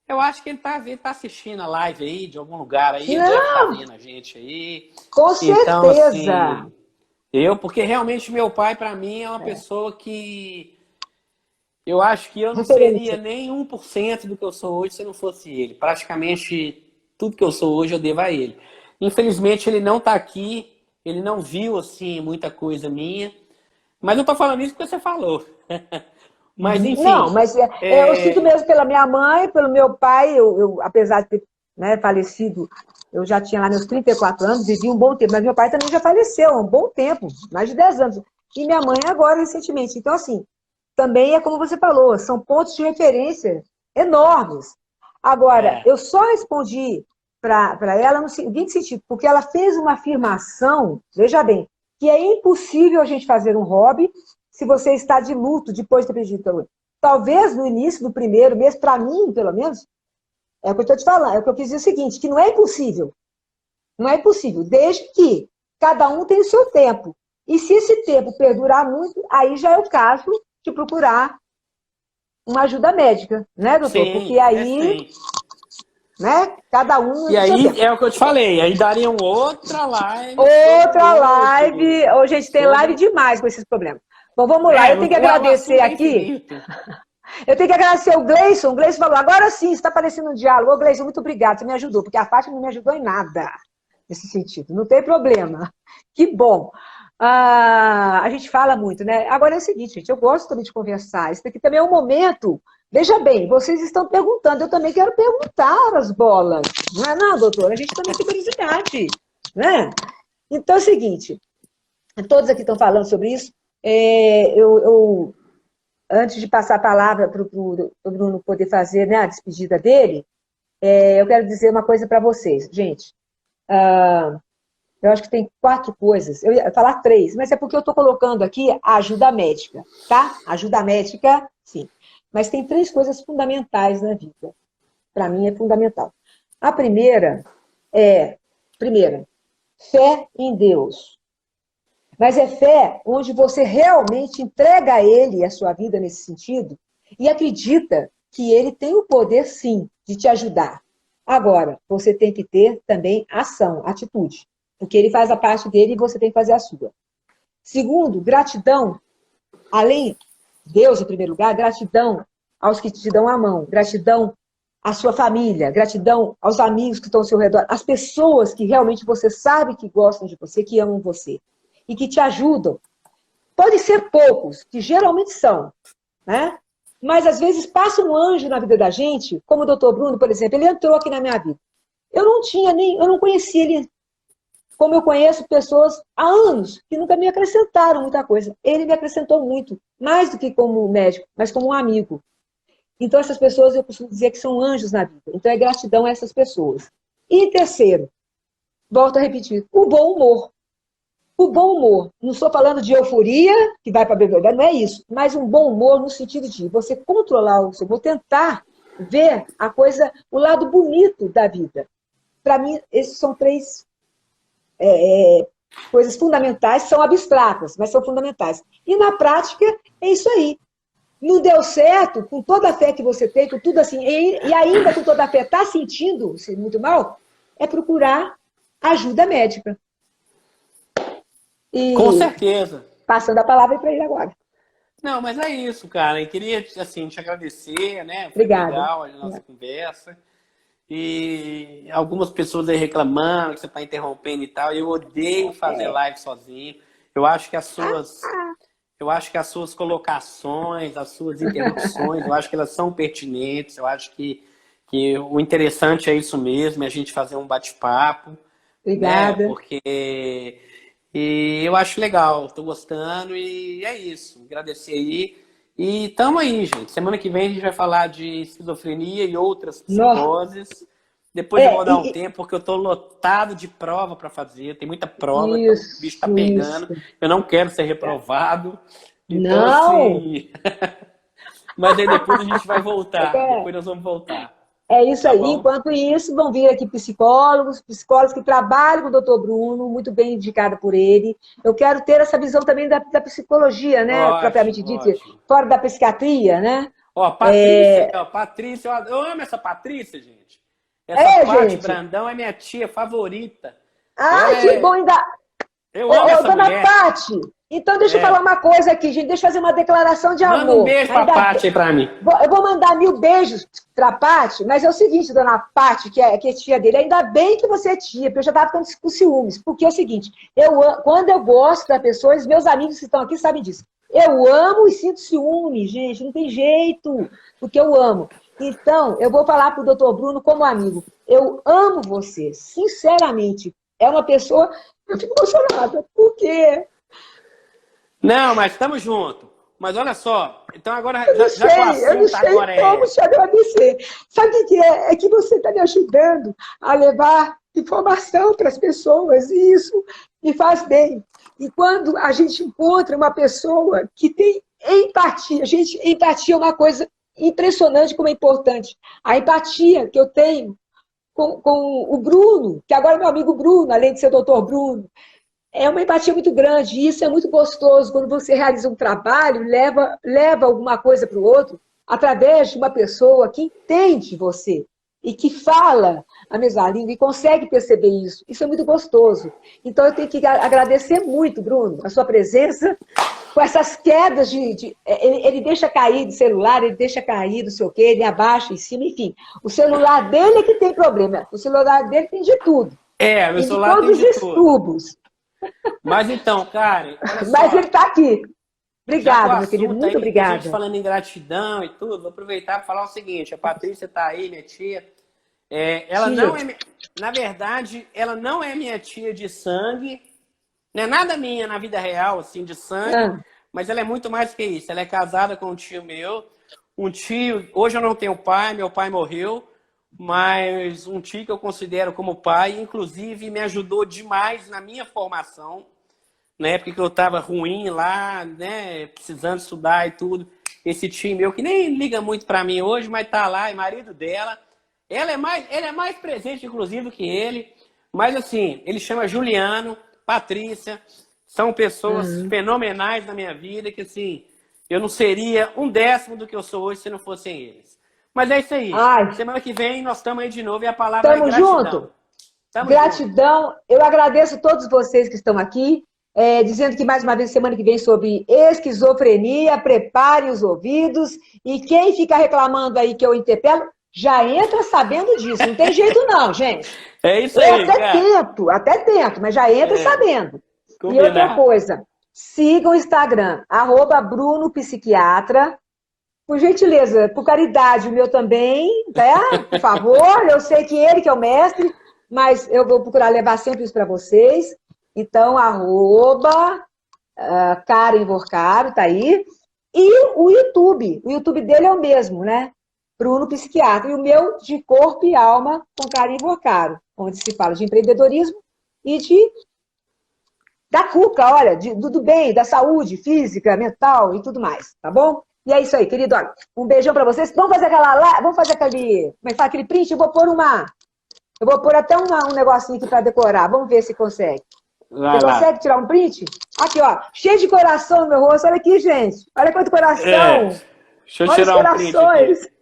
acho que ele tá assistindo a live aí, de algum lugar aí, ele deve estar vendo a gente aí. Com certeza! Então, assim, Porque realmente meu pai, para mim, é uma pessoa que eu acho que eu não seria nem 1% do que eu sou hoje se não fosse ele. Praticamente tudo que eu sou hoje eu devo a ele. Infelizmente, ele não está aqui, ele não viu, assim, muita coisa minha. Mas eu tô falando isso porque você falou. Mas, enfim... Não, mas eu sinto mesmo pela minha mãe, pelo meu pai, apesar de ter, né, falecido, eu já tinha lá meus 34 anos, vivi um bom tempo, mas meu pai também já faleceu há um bom tempo, mais de 10 anos. E minha mãe agora, recentemente. Então, assim, também é como você falou, são pontos de referência enormes. Agora, eu só respondi para ela no seguinte sentido, porque ela fez uma afirmação, veja bem, que é impossível a gente fazer um hobby se você está de luto depois de ter perdido saúde. Talvez no início do primeiro mês, para mim, pelo menos, é o que eu estou te falando, é o que eu quis dizer o seguinte, que não é impossível. Não é impossível, desde que cada um tem o seu tempo. E se esse tempo perdurar muito, aí já é o caso de procurar uma ajuda médica, né, doutor? Sim, porque aí, né, cada um... E aí, é o que eu te falei, aí dariam outra live. Outra live. Ô, gente, tem live demais com esses problemas. Bom, vamos lá, eu tenho que agradecer aqui. Eu tenho que agradecer o Gleison. O Gleison falou, agora sim, está aparecendo um diálogo. Ô, Gleison, muito obrigado, você me ajudou, porque a Fátima não me ajudou em nada nesse sentido. Não tem problema. Que bom. A gente fala muito, né? Agora é o seguinte, gente, eu gosto também de conversar. Isso aqui também é um momento... Veja bem, vocês estão perguntando, eu também quero perguntar as bolas. Não é não, doutora? A gente também tem curiosidade, né? Então é o seguinte, todos aqui estão falando sobre isso. Antes de passar a palavra para o Bruno poder fazer, né, a despedida dele, eu quero dizer uma coisa para vocês. Gente, eu acho que tem 4 coisas, eu ia falar 3, mas é porque eu estou colocando aqui a ajuda médica, tá? Ajuda médica, sim. Mas tem 3 coisas fundamentais na vida. Para mim é fundamental. A primeira fé em Deus. Mas é fé onde você realmente entrega a Ele a sua vida nesse sentido e acredita que Ele tem o poder, sim, de te ajudar. Agora, você tem que ter também ação, atitude. Porque Ele faz a parte dele e você tem que fazer a sua. Segundo, gratidão. Além de Deus, em primeiro lugar, gratidão aos que te dão a mão. Gratidão à sua família, gratidão aos amigos que estão ao seu redor, às pessoas que realmente você sabe que gostam de você, que amam você e que te ajudam. Podem ser poucos, que geralmente são, né? Mas às vezes passa um anjo na vida da gente, como o doutor Bruno, por exemplo, ele entrou aqui na minha vida. Eu não conhecia ele como eu conheço pessoas há anos que nunca me acrescentaram muita coisa. Ele me acrescentou muito, mais do que como médico, mas como um amigo. Então, essas pessoas, eu costumo dizer que são anjos na vida. Então, é gratidão a essas pessoas. E terceiro, volto a repetir, o bom humor. O bom humor. Não estou falando de euforia, que vai para beber, não é isso. Mas um bom humor no sentido de você controlar o seu humor, tentar ver a coisa, o lado bonito da vida. Para mim, esses são 3 coisas fundamentais, são abstratas, mas são fundamentais. E na prática, é isso aí. Não deu certo, com toda a fé que você tem, com tudo assim, e ainda com toda a fé está sentindo-se muito mal, é procurar ajuda médica. E com certeza. Passando a palavra para ele agora. Não, mas é isso, cara. Eu queria, assim, te agradecer, né? Foi Obrigada. legal a nossa conversa. E algumas pessoas aí reclamando que você está interrompendo e tal. Eu odeio fazer live sozinho. Eu acho que as suas colocações, as suas interrupções, eu acho que elas são pertinentes. Eu acho que o interessante é isso mesmo, é a gente fazer um bate-papo. Obrigada. Né? Porque eu acho legal, estou gostando e é isso. Agradecer aí. E tamo aí, gente. Semana que vem a gente vai falar de esquizofrenia e outras psicoses. Depois eu vou dar um tempo, porque eu tô lotado de prova para fazer. Tem muita prova, então o bicho tá pegando. Eu não quero ser reprovado. Então, não! Assim... Mas aí depois a gente vai voltar. Depois nós vamos voltar. É isso aí. Enquanto isso, vão vir aqui psicólogos que trabalham com o doutor Bruno, muito bem indicado por ele. Eu quero ter essa visão também da psicologia, né? Ótimo, propriamente dita, fora da psiquiatria, né? Ó, Patrícia, eu amo essa Patrícia, gente. Essa Paty Brandão é minha tia favorita. Ah, que bom ainda! Eu amo essa dona mulher. Pati, então deixa eu falar uma coisa aqui, gente. Deixa eu fazer uma declaração de amor. Manda um beijo pra Pati aí pra mim. Eu vou mandar 1000 beijos pra Pati, mas é o seguinte, dona Pati, que é tia dele, ainda bem que você é tia, porque eu já tava ficando com ciúmes. Porque é o seguinte, quando eu gosto da pessoa, os meus amigos que estão aqui sabem disso. Eu amo e sinto ciúme, gente, não tem jeito, porque eu amo. Então, eu vou falar pro doutor Bruno como amigo. Eu amo você, sinceramente. É uma pessoa... Eu fico emocionada, porque... Não, mas estamos juntos. Mas olha só, então agora eu não sei como te agradecer. Sabe o que é? É que você está me ajudando a levar informação para as pessoas e isso me faz bem. E quando a gente encontra uma pessoa que tem empatia, empatia é uma coisa impressionante como é importante. A empatia que eu tenho com o Bruno, que agora é meu amigo Bruno, além de ser o doutor Bruno, é uma empatia muito grande, e isso é muito gostoso quando você realiza um trabalho, leva alguma coisa para o outro, através de uma pessoa que entende você e que fala a mesma língua e consegue perceber isso. Isso é muito gostoso. Então, eu tenho que agradecer muito, Bruno, a sua presença, com essas quedas ele deixa cair do celular, ele deixa cair do sei o quê, ele abaixa em cima, enfim. O celular dele é que tem problema. O celular dele tem de tudo. Meu celular tem de tudo. Todos os tubos. Mas então, Karen, mas ele está aqui. Obrigada, meu querido, muito obrigada. A gente falando em gratidão e tudo, vou aproveitar para falar o seguinte, a Patrícia está aí, minha tia, ela não é, na verdade, ela não é minha tia de sangue, não é nada minha na vida real, assim, de sangue, mas ela é muito mais que isso, ela é casada com um tio meu, hoje eu não tenho pai, meu pai morreu, mas um tio que eu considero como pai, inclusive me ajudou demais na minha formação, na época que eu estava ruim lá, né, precisando estudar e tudo. Esse tio meu, que nem liga muito para mim hoje, mas tá lá, é marido dela. Ele é mais presente, inclusive, do que ele. Mas assim, ele chama Juliano, Patrícia, são pessoas fenomenais na minha vida, que assim, eu não seria 1/10 do que eu sou hoje se não fossem eles. Mas é isso aí. Semana que vem nós estamos aí de novo e a palavra é gratidão. Gratidão. Eu agradeço a todos vocês que estão aqui, dizendo que mais uma vez, semana que vem, sobre esquizofrenia, preparem os ouvidos. E quem fica reclamando aí que eu interpelo, já entra sabendo disso. Não tem jeito não, gente. É isso aí, eu até tento, mas já entra sabendo. Combinado. E outra coisa, sigam o Instagram, @BrunoPsiquiatra. Por gentileza, por caridade, o meu também, tá? Por favor. Eu sei que ele que é o mestre, mas eu vou procurar levar sempre isso para vocês. Então, @Karen Vorcaro, tá aí. E o YouTube dele é o mesmo, né? Bruno Psiquiatra. E o meu, de Corpo e Alma, com Karen Vorcaro, onde se fala de empreendedorismo e da cuca, olha, do bem, da saúde física, mental e tudo mais, tá bom? E é isso aí, querido. Olha, um beijão pra vocês. Vamos fazer aquele print. Eu vou pôr até um negocinho aqui pra decorar. Vamos ver se consegue. Você consegue tirar um print? Aqui, ó. Cheio de coração no meu rosto. Olha aqui, gente. Olha quanto coração. Deixa eu tirar um print aqui.